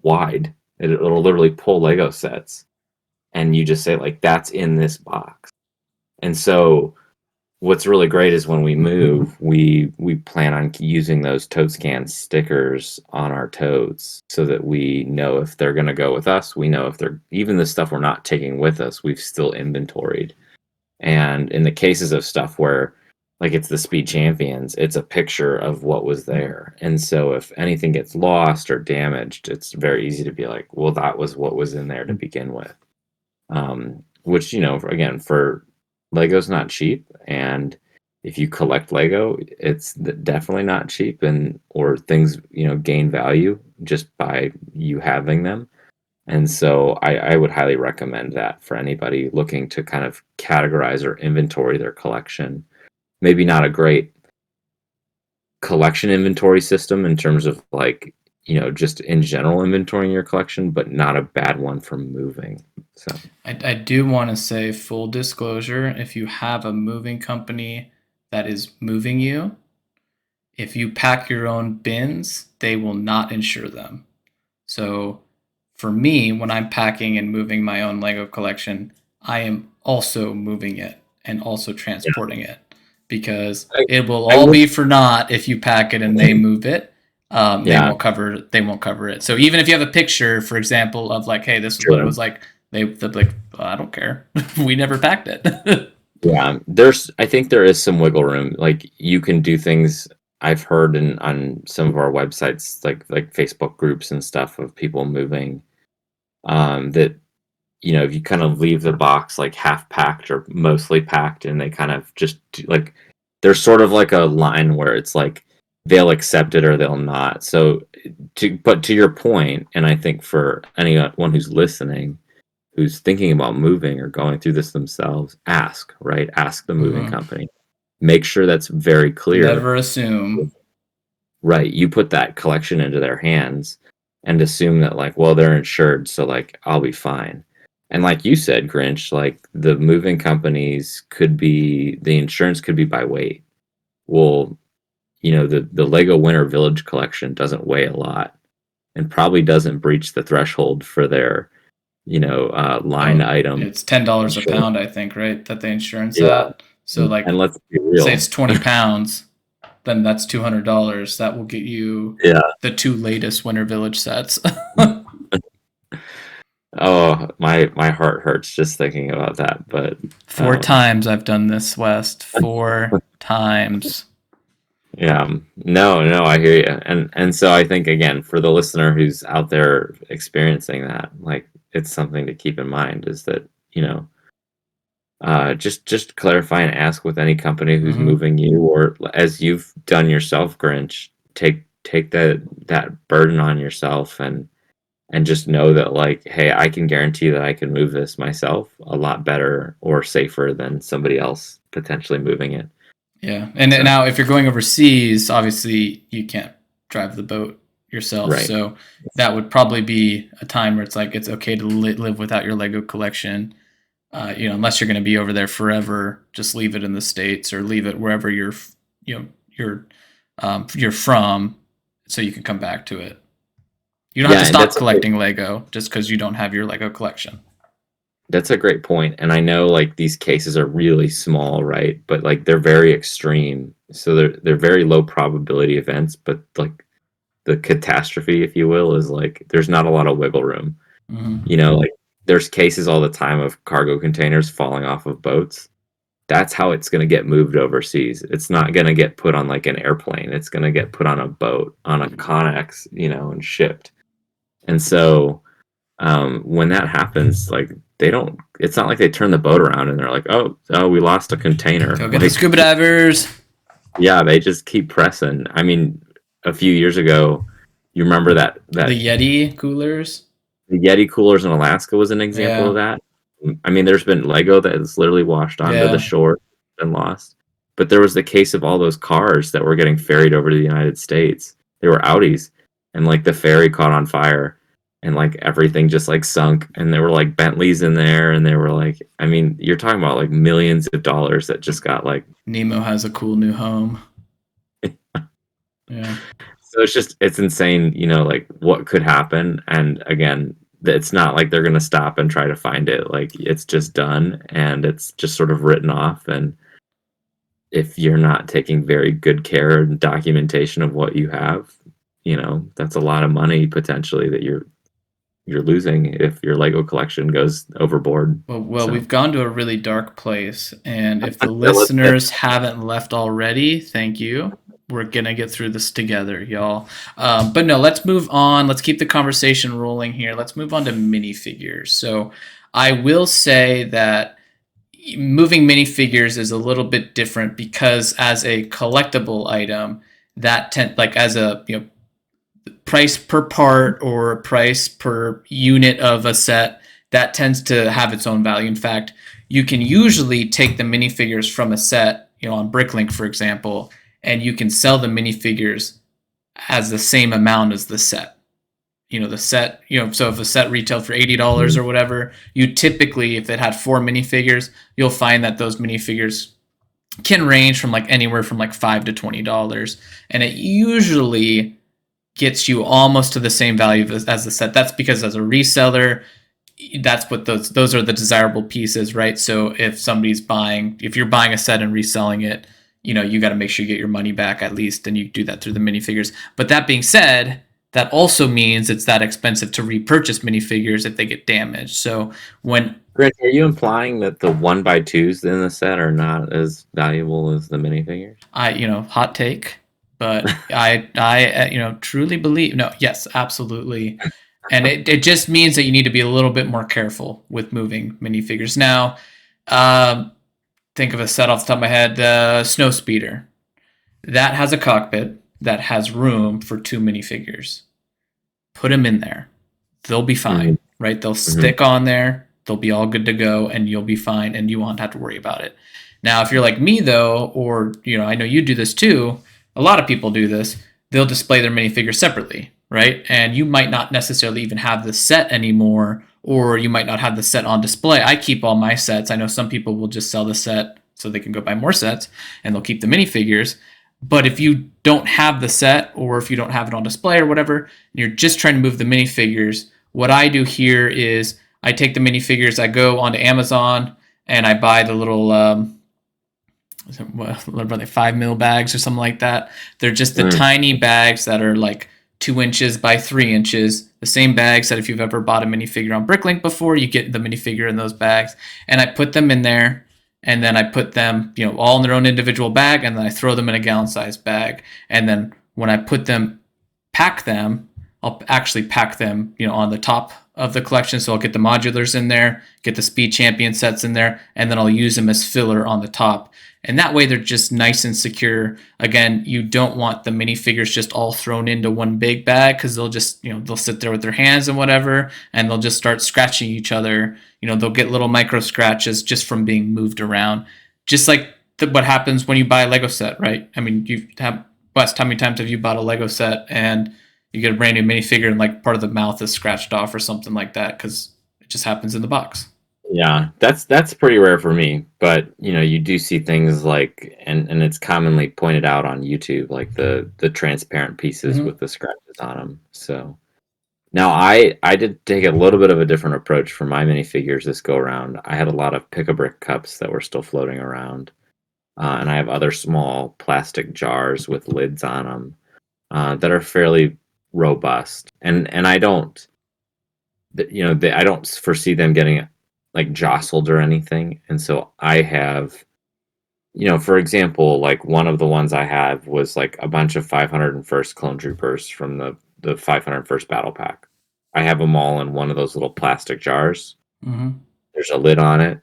wide. It'll literally pull Lego sets and you just say, like, that's in this box. And so what's really great is when we move, we plan on using those tote scan stickers on our totes so that we know if they're going to go with us. We know if they're, even the stuff we're not taking with us, we've still inventoried. And in the cases of stuff where, like, it's the Speed Champions, it's a picture of what was there. And so if anything gets lost or damaged, it's very easy to be like, well, that was what was in there to begin with. Which, again, for Lego's not cheap, and if you collect Lego, it's definitely not cheap, and or things gain value just by you having them. And so I would highly recommend that for anybody looking to kind of categorize or inventory their collection. Maybe not a great collection inventory system in terms of like, just in general inventorying your collection, but not a bad one for moving. So I do want to say, full disclosure, if you have a moving company that is moving you, if you pack your own bins, they will not insure them. So for me, when I'm packing and moving my own Lego collection, I am also moving it and also yeah, transporting it, because I, it will I all would, be for naught if you pack it and they move it. They yeah, won't cover. They won't cover it. So even if you have a picture, for example, of like, hey, this is what it true. was like, they'll be like, oh, I don't care. We never packed it. Yeah, I think there is some wiggle room. Like you can do things I've heard on some of our websites, like Facebook groups and stuff of people moving. That if you kind of leave the box like half packed or mostly packed, and they kind of just like there's sort of like a line where it's like they'll accept it or they'll not. So but to your point, and I think for anyone who's listening, who's thinking about moving or going through this themselves, ask the moving Mhm. company, make sure that's very clear. Never assume. Right, you put that collection into their hands and assume that like, well, they're insured, so like I'll be fine. And like you said, Grinch, like the moving companies could be, the insurance could be by weight. Well, the Lego Winter Village collection doesn't weigh a lot and probably doesn't breach the threshold for their line Oh, item it's $10 a insurance. pound, I think, right? That the insurance Yeah, at. So and like, let's be say real. it's 20 pounds, then that's $200. That will get you Yeah. the two latest Winter Village sets. Oh, my heart hurts just thinking about that. But Four um, times I've done this, West. 4 times. yeah, no, I hear you. And so I think again for the listener who's out there experiencing that, like it's something to keep in mind is that just clarify and ask with any company who's Hmm. moving you, or as you've done yourself, Grinch, take that burden on yourself, and just know that like, hey, I can guarantee that I can move this myself a lot better or safer than somebody else potentially moving it. Yeah. And So now, if you're going overseas, obviously you can't drive the boat yourself. right. So that would probably be a time where it's like it's okay to live without your Lego collection. Unless you're going to be over there forever, just leave it in the States or leave it wherever you know, you're from, so you can come back to it. You don't have Yeah, to and stop collecting Lego just because you don't have your Lego collection. that's a great point. And I know like these cases are really small, right? But like they're very extreme. So they're very low probability events, but like the catastrophe, if you will, is like there's not a lot of wiggle room. Hmm. Like there's cases all the time of cargo containers falling off of boats. That's how it's going to get moved overseas. It's not going to get put on like an airplane. It's going to get put on a boat, on a Connex, and shipped. And so when that happens, like they don't. It's not like they turn the boat around and they're like, oh, we lost a container. Go get the Like, scuba divers. yeah, they just keep pressing. I mean, a few years ago, you remember that The Yeti coolers. the Yeti coolers in Alaska was an example of Yeah, that. I mean, there's been Lego that has literally washed onto the yeah. shore and lost. But there was the case of all those cars that were getting ferried over to the United States. They were Audis, and like the ferry caught on fire, and like everything just like sunk. And there were like Bentleys in there, and they were like, I mean, you're talking about like millions of dollars that just got like. Nemo has a cool new home. Yeah. So it's insane, like what could happen. And again, it's not like they're gonna stop and try to find it. Like it's just done and it's just sort of written off. And if you're not taking very good care and documentation of what you have, that's a lot of money potentially that you're losing if your Lego collection goes overboard. Well, So we've gone to a really dark place, and if the yeah, listeners haven't left already, thank you. We're gonna get through this together, y'all. But no, let's move on. Let's keep the conversation rolling here. Let's move on to minifigures. So, I will say that moving minifigures is a little bit different because as a collectible item, like as a price per part or price per unit of a set, that tends to have its own value. In fact, you can usually take the minifigures from a set, on Bricklink, for example, and you can sell the minifigures as the same amount as the set. The set, so if a set retailed for $80 or whatever, you typically, if it had 4 minifigures, you'll find that those minifigures can range from like anywhere from like $5 to $20, and it usually gets you almost to the same value as the set. That's because as a reseller, that's what those are the desirable pieces, right? So if you're buying a set and reselling it, you got to make sure you get your money back at least, and you do that through the minifigures. But that being said, that also means it's that expensive to repurchase minifigures if they get damaged. So when Grant, are you implying that the 1x2s in the set are not as valuable as the minifigures? hot take, but I truly believe, no, yes, absolutely. And it just means that you need to be a little bit more careful with moving minifigures. Now, think of a set off the top of my head, the Snow Speeder. That has a cockpit that has room for 2 minifigures. Put them in there. They'll be fine, right? They'll stick on there. They'll be all good to go, and you'll be fine, and you won't have to worry about it. Now, if you're like me, though, or, I know you do this too, a lot of people do this, they'll display their minifigures separately, right? And you might not necessarily even have the set anymore, or you might not have the set on display. I keep all my sets. I know some people will just sell the set so they can go buy more sets, and they'll keep the minifigures. But if you don't have the set, or if you don't have it on display or whatever, and you're just trying to move the minifigures, what I do here is I take the minifigures, I go onto Amazon, and I buy the little, what are they, 5 mil bags or something like that. They're just the tiny bags that are like 2 inches by 3 inches. The same bags that if you've ever bought a minifigure on Bricklink before, you get the minifigure in those bags. And I put them in there. And then I put them, all in their own individual bag, and then I throw them in a gallon-sized bag. And then when I pack them, I'll actually pack them, on the top of the collection. So I'll get the modulars in there, get the Speed Champion sets in there, and then I'll use them as filler on the top. And that way they're just nice and secure. Again, you don't want the minifigures just all thrown into one big bag, because they'll just, they'll sit there with their hands and whatever, and they'll just start scratching each other. They'll get little micro scratches just from being moved around. Just like what happens when you buy a Lego set, right? I mean, Wes, how many times have you bought a Lego set and you get a brand new minifigure and like part of the mouth is scratched off or something like that, because it just happens in the box? Yeah, that's pretty rare for me, but you do see things like, and it's commonly pointed out on YouTube, like the transparent pieces with the scratches on them. So now I did take a little bit of a different approach for my minifigures this go around. I had a lot of pick-a-brick cups that were still floating around, and I have other small plastic jars with lids on them that are fairly robust, and I don't, I don't foresee them getting like jostled or anything. And so I have, for example, like one of the ones I have was like a bunch of 501st Clone Troopers from the 501st Battle Pack. I have them all in one of those little plastic jars. There's a lid on it.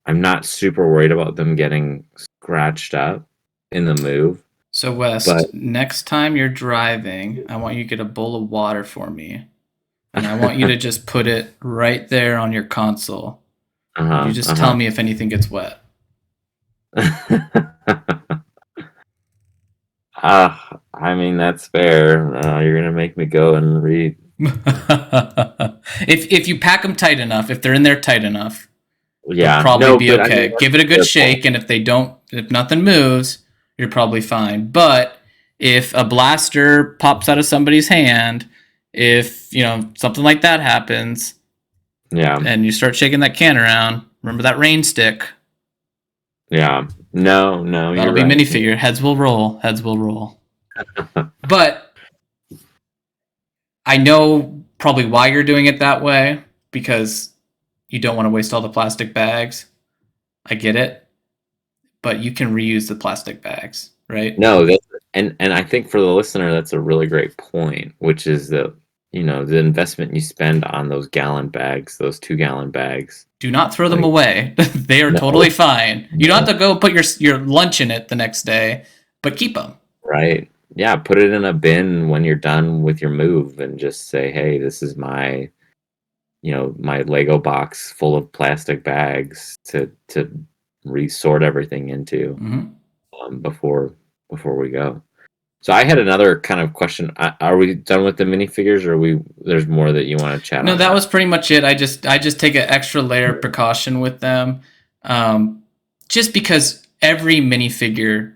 I'm not super worried about them getting scratched up in the move. So Wes, next time you're driving, I want you to get a bowl of water for me, and I want you to just put it right there on your console. You just tell me if anything gets wet. I mean, that's fair. You're gonna make me go and read. If you pack them tight enough, if they're in there tight enough, yeah, they'll probably be okay. I mean, give it a good shake, and if nothing moves, you're probably fine. But if a blaster pops out of somebody's hand, if something like that happens, and you start shaking that can around, remember that rain stick. Yeah. No, that'll be right. Minifigure. Heads will roll. But I know probably why you're doing it that way, because you don't want to waste all the plastic bags. I get it. But you can reuse the plastic bags, right? No, and I think for the listener, that's a really great point, which is that, the investment you spend on those gallon bags, those 2-gallon bags. Do not throw them Like, away. They are no, totally fine. You don't no, have to go put your lunch in it the next day, but keep them. right? Yeah, put it in a bin when you're done with your move and just say, hey, this is my Lego box full of plastic bags to resort everything into before we go. So I had another kind of question. Are we done with the minifigures, or there's more that you want to chat No, on that that? was pretty much it. I just take an extra layer of precaution with them, um, just because every minifigure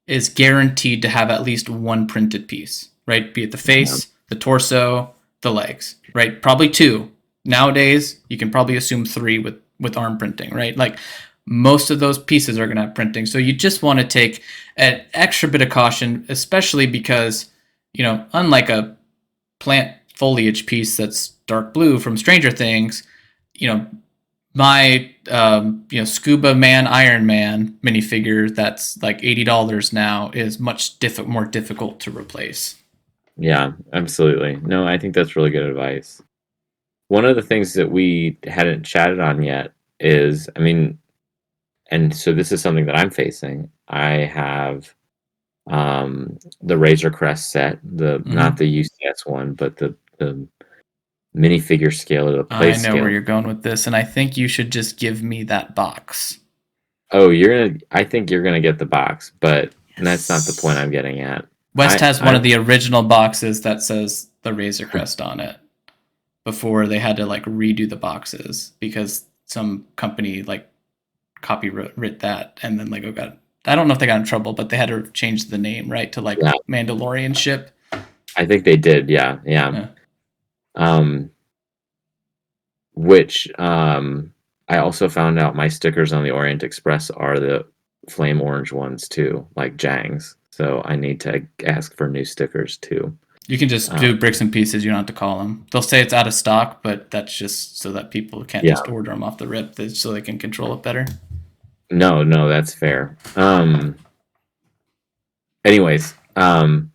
is guaranteed to have at least one printed piece, right? Be it the Yeah. face, the torso, the legs, right? Probably two. Nowadays, you can probably assume three with arm printing, right? Like most of those pieces are going to have printing, so you just want to take an extra bit of caution, especially because unlike a plant foliage piece that's dark blue from Stranger Things, you know, my Scuba Man Iron Man minifigure that's like $80 now is much more difficult to replace. Yeah, absolutely. No, I think that's really good advice. One of the things that we hadn't chatted on yet is, I mean, and so this is something that I'm facing. I have the Razor Crest set, the not Mm-hmm. the UCS one, but the minifigure scale or the play I know where scale. you're going with this, and I think you should just give me that box. Oh, I think you're gonna get the box, but that's not the point Yes. I'm getting at. West has one of I'm the original boxes that says the Razor Crest on it before they had to like redo the boxes because some company like copyright that, and then Lego got. I don't know if they got in trouble, but they had to change the name right to like Yeah, Mandalorian ship. I think they did. Yeah, yeah. Yeah. Um, which I also found out my stickers on the Orient Express are the flame orange ones too, like Jang's. So I need to ask for new stickers too. You can just Uh, do bricks and pieces. You don't have to call them. They'll say it's out of stock, but that's just so that people can't yeah, just order them off the rip, so they can control it better. no, no, that's fair. Anyways, I'm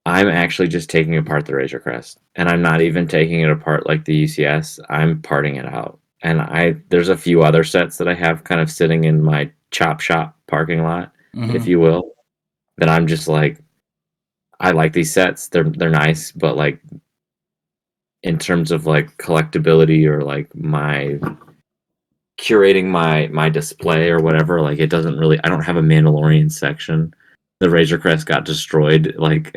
actually just taking apart the Razor Crest, and I'm not even taking it apart like the UCS. I'm parting it out, and there's a few other sets that I have kind of sitting in my chop shop parking lot, if Mm-hmm. you will, that I'm just like, I like these sets. They're nice, but like in terms of like collectability or like my curating my display or whatever, like it doesn't really. I don't have a Mandalorian section. The Razor Crest got destroyed. Like,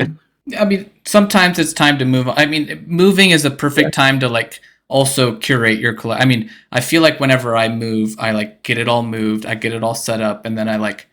I mean, sometimes it's time to move on. I mean, moving is a yeah, perfect time to like also curate your collect. I mean, I feel like whenever I move, I like get it all moved, I get it all set up, and then I like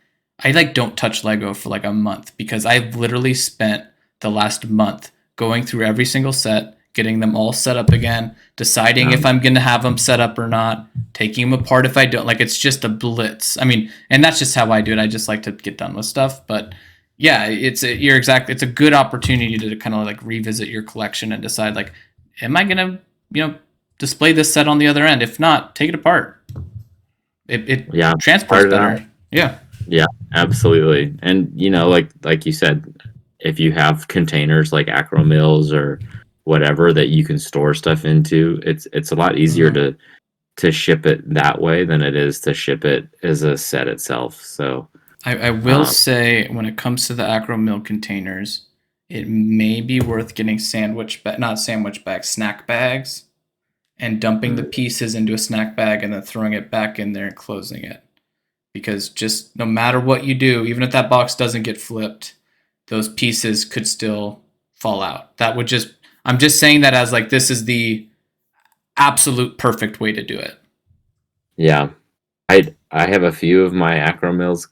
don't touch Lego for like a month because I literally spent the last month going through every single set, getting them all set up again, deciding if um, I'm gonna have them set up or not, taking them apart if I don't. Like it's just a blitz. I mean, and that's just how I do it. I just like to get done with stuff, but yeah, it's a good opportunity to kind of like revisit your collection and decide like, am I gonna display this set on the other end? If not, take it apart. It yeah, transports part it out. better. Yeah. Yeah, absolutely. And like you said, if you have containers like Acro Mills or whatever that you can store stuff into, it's a lot easier Hmm. to ship it that way than it is to ship it as a set itself. So, I will um, say when it comes to the Acro Mill containers, it may be worth getting not sandwich bags, snack bags, and dumping the mm, pieces into a snack bag and then throwing it back in there and closing it. Because just no matter what you do, even if that box doesn't get flipped, those pieces could still fall out. I'm just saying that as like this is the absolute perfect way to do it. yeah, I have a few of my Acro Mills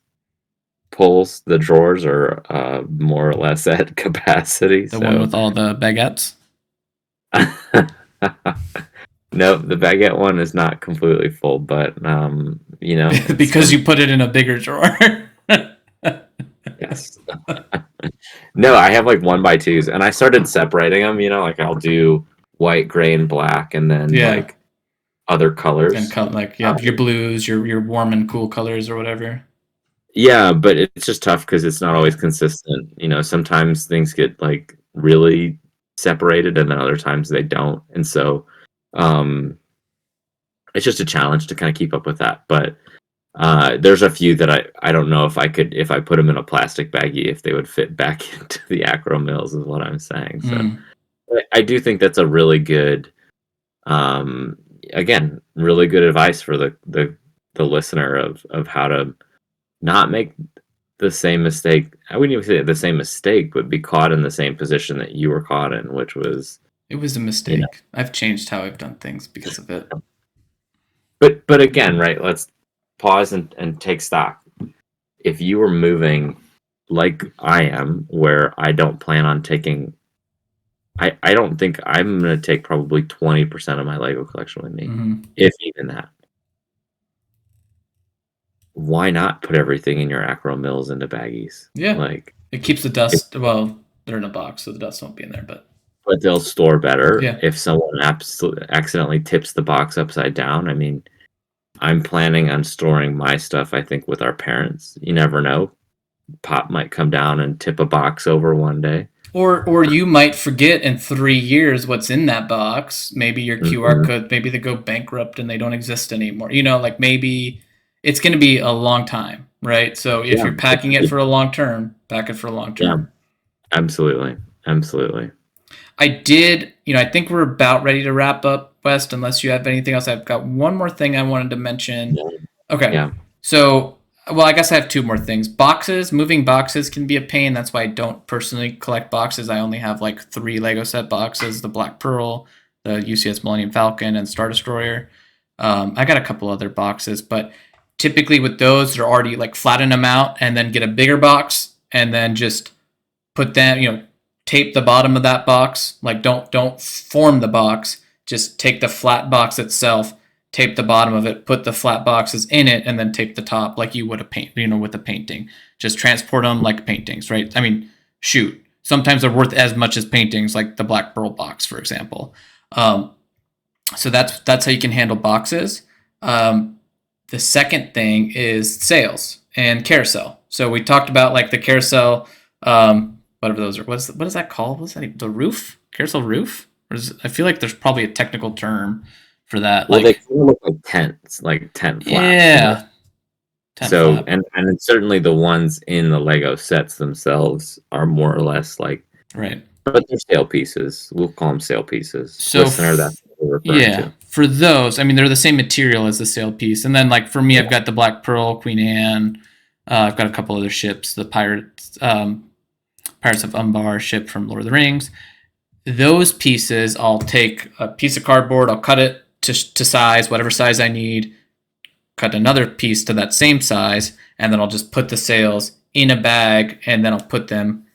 pulls. The drawers are more or less at capacity. The one So. with all the baguettes. No, the baguette one is not completely full, but it's Because been you put it in a bigger drawer. yes. No, I have like 1x2s, and I started separating them. Like I'll do white, gray, and black, and then Yeah. like other And colors. cut like you have your blues, your warm and cool colors or whatever. Yeah, but it's just tough because it's not always consistent. Sometimes things get like really. separated, and then other times they don't. And so it's just a challenge to kind of keep up with that. But there's a few that I don't know if I put them in a plastic baggie, if they would fit back into the acro mills, is what I'm saying. So I do think that's a really good, again, really good advice for the listener of how to not make the same mistake. I wouldn't even say the same mistake, but be caught in the same position that you were caught in, which was, it was a mistake. I've changed how I've done things because of it. But again, right, let's pause and take stock. If you were moving like I am, where I don't plan on taking, I don't think I'm going to take probably 20% of my Lego collection with me, if even that. Why not put everything in your acro mills into baggies? Yeah, like it keeps the dust. Well, they're in a box, so the dust won't be in there. But they'll store better. Yeah. If someone accidentally tips the box upside down. I mean, I'm planning on storing my stuff, I think, with our parents. You never know. Pop might come down and tip a box over one day. Or you might forget in 3 years what's in that box. Maybe your QR code, maybe they go bankrupt and they don't exist anymore. Like maybe it's going to be a long time, right? So if you're packing it for a long term, pack it for a long term. Yeah, absolutely. I did, I think we're about ready to wrap up, West, unless you have anything else. I've got one more thing I wanted to mention. Yeah. Okay. Yeah. So, well, I guess I have two more things. Boxes, moving boxes can be a pain. That's why I don't personally collect boxes. I only have like 3 Lego set boxes, the Black Pearl, the UCS Millennium Falcon, and Star Destroyer. I got a couple other boxes, but typically with those, they're already like flatten them out and then get a bigger box and then just put them, tape the bottom of that box. Like don't form the box. Just take the flat box itself, tape the bottom of it, put the flat boxes in it, and then tape the top like you would with a painting. Just transport them like paintings, right? I mean, shoot. Sometimes they're worth as much as paintings, like the Black Pearl box, for example. So that's how you can handle boxes. The second thing is sales and carousel. So we talked about like the carousel, whatever those are. What is that called? What's that even? The roof? Carousel roof? I feel like there's probably a technical term for that. Well, they kind of look like tents, like tent flaps. Yeah. Tent flap. And certainly the ones in the Lego sets themselves are more or less like, right. But they're sale pieces. We'll call them sale pieces. So Listener, that's what we're referring to. For those, I mean, they're the same material as the sale piece. And then like for me, I've got the Black Pearl, Queen Anne. I've got a couple other ships, the Pirates of Umbar ship from Lord of the Rings. Those pieces, I'll take a piece of cardboard, I'll cut it to size, whatever size I need, cut another piece to that same size, and then I'll just put the sails in a bag, and then I'll put them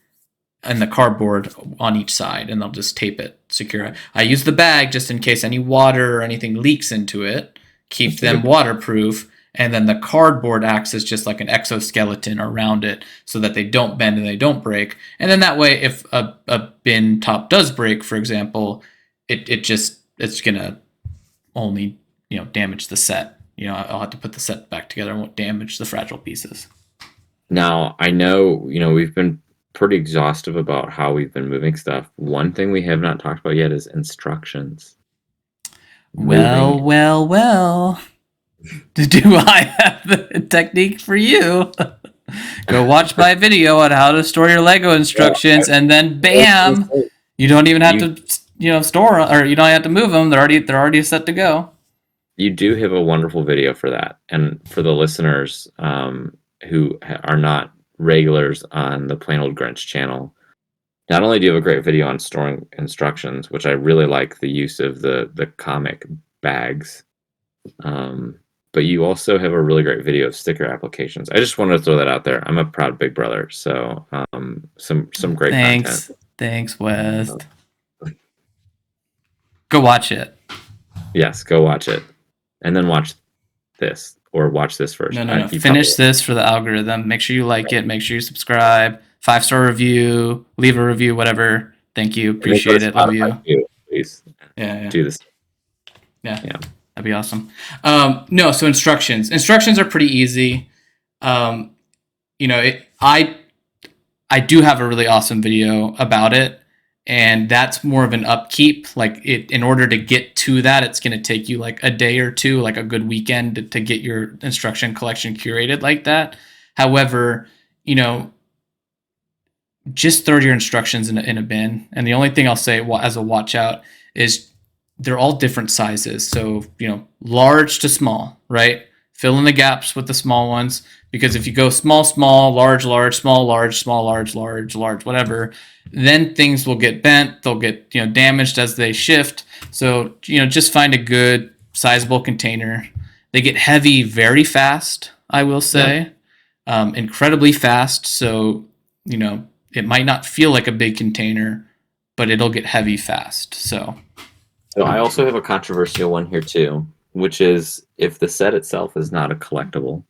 in the cardboard on each side, and I'll just tape it secure. I use the bag just in case any water or anything leaks into it, keep them waterproof, and then the cardboard acts as just like an exoskeleton around it so that they don't bend and they don't break. And then that way, if a bin top does break, for example, it's gonna only damage the set. I'll have to put the set back together and won't damage the fragile pieces. Now I know we've been pretty exhaustive about how we've been moving stuff. One thing we have not talked about yet is instructions. Well. Do I have the technique for you? Go watch my video on how to store your Lego instructions, and then bam, you don't even have to store them, or you don't have to move them. They're already set to go. You do have a wonderful video for that, and for the listeners who are not regulars on the Plain Old Grinch channel, not only do you have a great video on storing instructions, which I really like the use of the comic bags. But you also have a really great video of sticker applications. I just wanted to throw that out there. I'm a proud big brother, so some great content. Thanks, West. Go watch it. Yes, go watch it, and then watch this, or watch this first. No. Finish this for the algorithm. Make sure you like it. Make sure you subscribe. 5-star review. Leave a review. Whatever. Thank you. Appreciate it. Love you. Please. Yeah. Do this. Yeah. That'd be awesome. So instructions. Instructions are pretty easy. I do have a really awesome video about it, and that's more of an upkeep. Like in order to get to that, it's going to take you like a day or two, like a good weekend to get your instruction collection curated like that. However, you know, just throw your instructions in a bin. And the only thing I'll say as a watch out is they're all different sizes. So, large to small, right? Fill in the gaps with the small ones, because if you go small, small, large, large, small, large, small, large, large, large, whatever, then things will get bent. They'll get, damaged as they shift. So, just find a good sizable container. They get heavy very fast, I will say, incredibly fast. So, it might not feel like a big container, but it'll get heavy fast. So I also have a controversial one here too, which is if the set itself is not a collectible,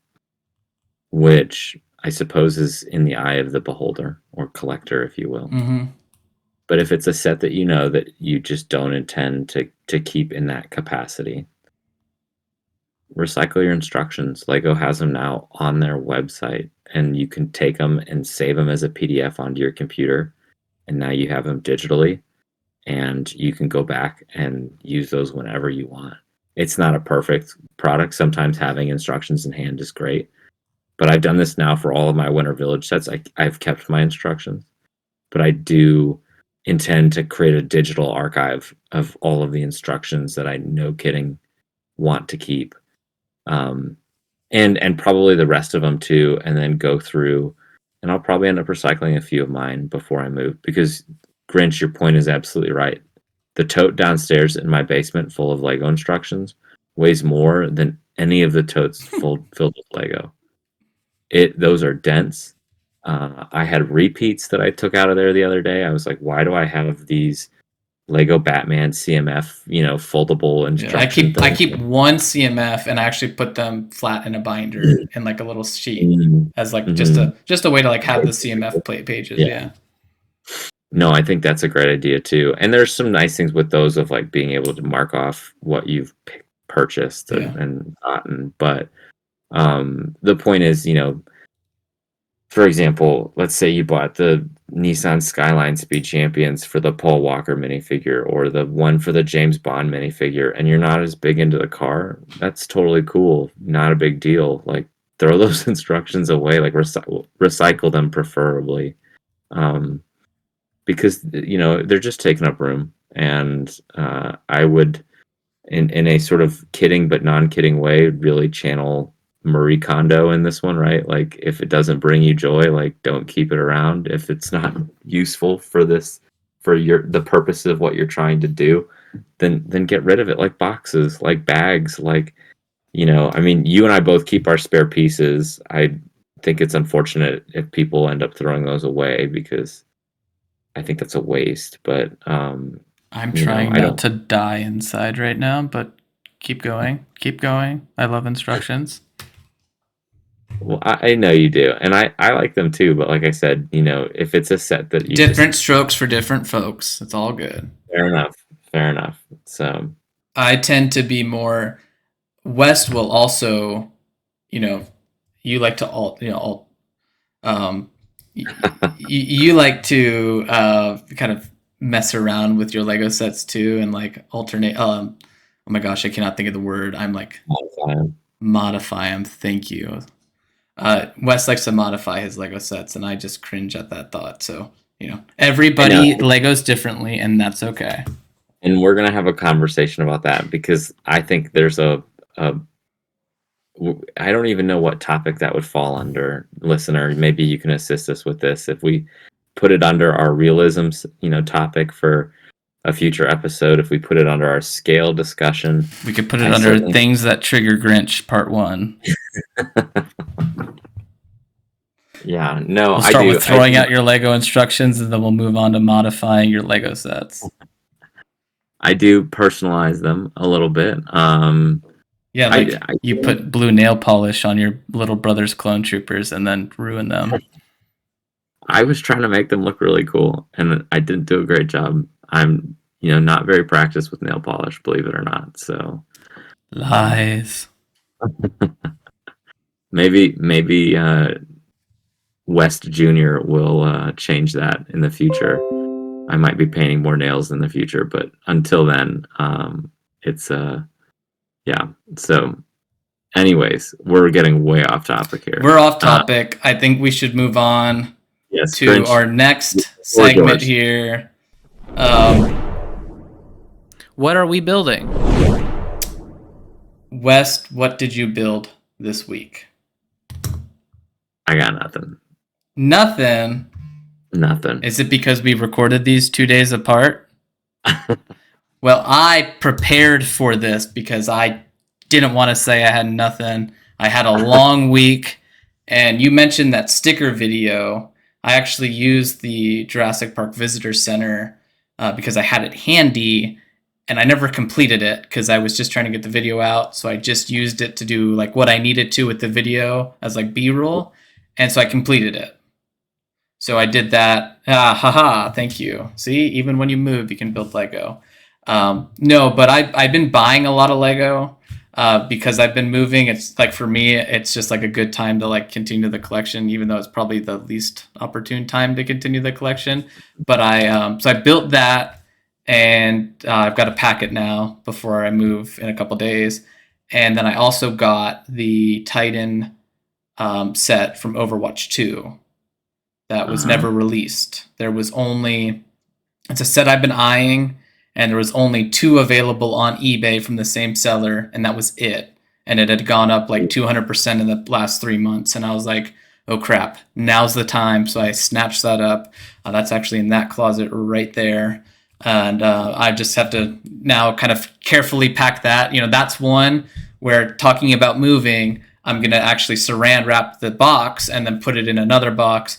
which I suppose is in the eye of the beholder or collector, if you will. Mm-hmm. But if it's a set that that you just don't intend to keep in that capacity, recycle your instructions. Lego has them now on their website, and you can take them and save them as a PDF onto your computer, and now you have them digitally, and you can go back and use those whenever you want. It's not a perfect product. Sometimes having instructions in hand is great, but I've done this now for all of my Winter Village sets. I've kept my instructions, but I do intend to create a digital archive of all of the instructions that I, no kidding, want to keep. And probably the rest of them too, and then go through, and I'll probably end up recycling a few of mine before I move, because Grinch, your point is absolutely right. The tote downstairs in my basement full of Lego instructions weighs more than any of the totes filled with Lego. Those are dense. I had repeats that I took out of there the other day. I was like, why do I have these Lego Batman CMF, foldable instruction I keep one CMF, and I actually put them flat in a binder in like a little sheet as like just a way to like have the CMF plate pages. Yeah. No, I think that's a great idea too. And there's some nice things with those of like being able to mark off what you've purchased and gotten. But the point is, for example, let's say you bought the Nissan Skyline Speed Champions for the Paul Walker minifigure, or the one for the James Bond minifigure, and you're not as big into the car. That's totally cool. Not a big deal. Like, throw those instructions away. Like, recycle them preferably. Because they're just taking up room, and I would, in a sort of kidding but non-kidding way, really channel Marie Kondo in this one, right? Like, if it doesn't bring you joy, like, don't keep it around. If it's not useful for the purpose of what you're trying to do, then get rid of it. Like boxes, like bags, like, I mean, you and I both keep our spare pieces. I think it's unfortunate if people end up throwing those away, because I think that's a waste. But I'm trying not to die inside right now, but keep going. I love instructions. Well, I know you do, and I like them too. But like I said, if it's a set that you different strokes for different folks, it's all good. Fair enough. So I tend to be more. West will also, you like to you like to kind of mess around with your Lego sets too, and like alternate. Oh my gosh, I cannot think of the word. I'm like modify them. Thank you. Wes likes to modify his Lego sets, and I just cringe at that thought. So, everybody Legos differently, and that's okay. And we're gonna have a conversation about that, because I think there's I don't even know what topic that would fall under. Listener, maybe you can assist us with this. If we put it under our realisms, topic for a future episode, if we put it under our scale discussion, we could put it under things that trigger Grinch Part 1. Yeah, no, we'll start with throwing out your Lego instructions, and then we'll move on to modifying your Lego sets. I do personalize them a little bit. Yeah, like you put blue nail polish on your little brother's clone troopers and then ruin them. I was trying to make them look really cool, and I didn't do a great job. I'm, not very practiced with nail polish, believe it or not. So lies. maybe West Jr. will change that in the future. I might be painting more nails in the future, but until then, it's yeah. So, anyways, we're getting way off topic here. We're off topic. I think we should move on Yes, to Grinch, our next or segment yours. here. What are we building? West, what did you build this week? I got nothing. Nothing. Nothing. Is it because we recorded these 2 days apart? Well, I prepared for this because I didn't want to say I had nothing. I had a long week, and you mentioned that sticker video. I actually used the Jurassic Park Visitor Center because I had it handy, and I never completed it because I was just trying to get the video out. So I just used it to do like what I needed to with the video as like B-roll, and so I completed it. So I did that. Haha, thank you. See, even when you move, you can build Lego. No, but I've been buying a lot of Lego because I've been moving. It's like, for me, it's just like a good time to like continue the collection, even though it's probably the least opportune time to continue the collection. But so I built that, and I've got to pack it now before I move in a couple days. And then I also got the Titan set from Overwatch 2 that was never released. There was only, it's a set I've been eyeing, and there was only 2 available on eBay from the same seller, and that was it. And it had gone up like 200% in the last 3 months, and I was like, oh crap, now's the time. So I snatched that up. That's actually in that closet right there. And I just have to now kind of carefully pack that. You know, that's one where, talking about moving, I'm going to actually saran wrap the box and then put it in another box,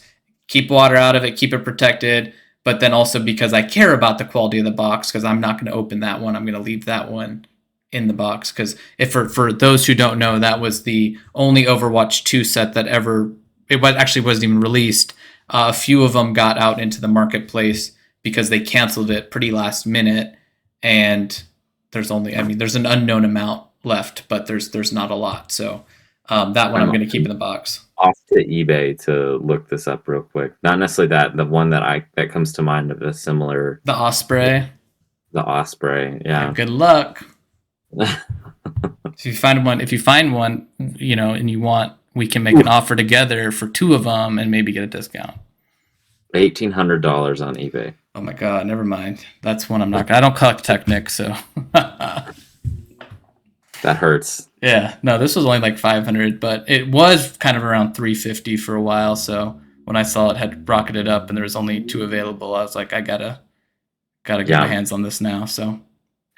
keep water out of it, keep it protected. But then also, because I care about the quality of the box, because I'm not going to open that one, I'm going to leave that one in the box. Because if for those who don't know, that was the only Overwatch 2 set that ever, actually wasn't even released. A few of them got out into the marketplace because they canceled it pretty last minute. And there's only, there's an unknown amount left, but there's not a lot. So that one I'm going to keep in the box. Off to eBay to look this up real quick. Not necessarily that. The one that comes to mind of a similar. The Osprey. The Osprey, yeah. Good luck. If you find one, you know, and you want, we can make an offer together for 2 of them and maybe get a discount. $1,800 on eBay. Oh my God, never mind. That's one I'm not. I don't collect Technic, so. That hurts. Yeah, no, this was only like 500, but it was kind of around 350 for a while. So when I saw it had rocketed up and there was only 2 available, I was like, I gotta get my hands on this now. So.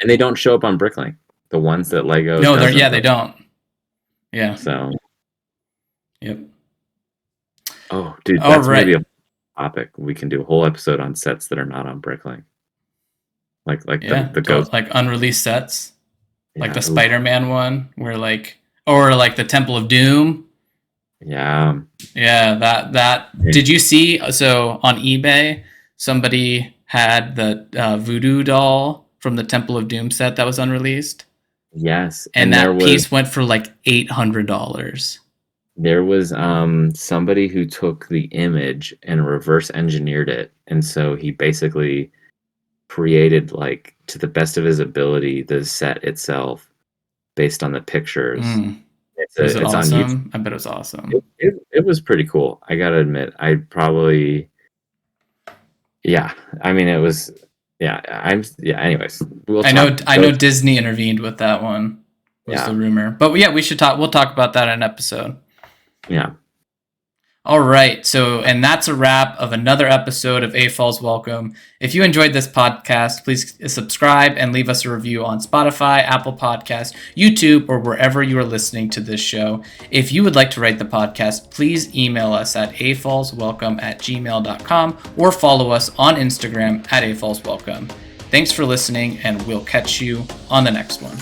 And they don't show up on Bricklink. The ones that Lego. No, they don't. Yeah. So. Yep. Oh, dude, that's maybe a topic. We can do a whole episode on sets that are not on Bricklink. Like the ghost, like unreleased sets. Like the Spider-Man one, or like the Temple of Doom. Yeah. Yeah, that. Did you see? So on eBay, somebody had the voodoo doll from the Temple of Doom set that was unreleased. Yes, and that piece went for like $800. There was somebody who took the image and reverse engineered it, and so he basically created, like, to the best of his ability, the set itself based on the pictures. It's awesome? On YouTube. I bet it was awesome. It was pretty cool. I gotta admit, it was. Anyways, I know Disney intervened with that one. Was the rumor, but yeah, we'll talk about that in an episode. Yeah. All right. So, and that's a wrap of another episode of AFOLs Welcome. If you enjoyed this podcast, please subscribe and leave us a review on Spotify, Apple Podcasts, YouTube, or wherever you are listening to this show. If you would like to write the podcast, please email us at afolswelcome@gmail.com or follow us on Instagram at AFOLs Welcome. Thanks for listening, and we'll catch you on the next one.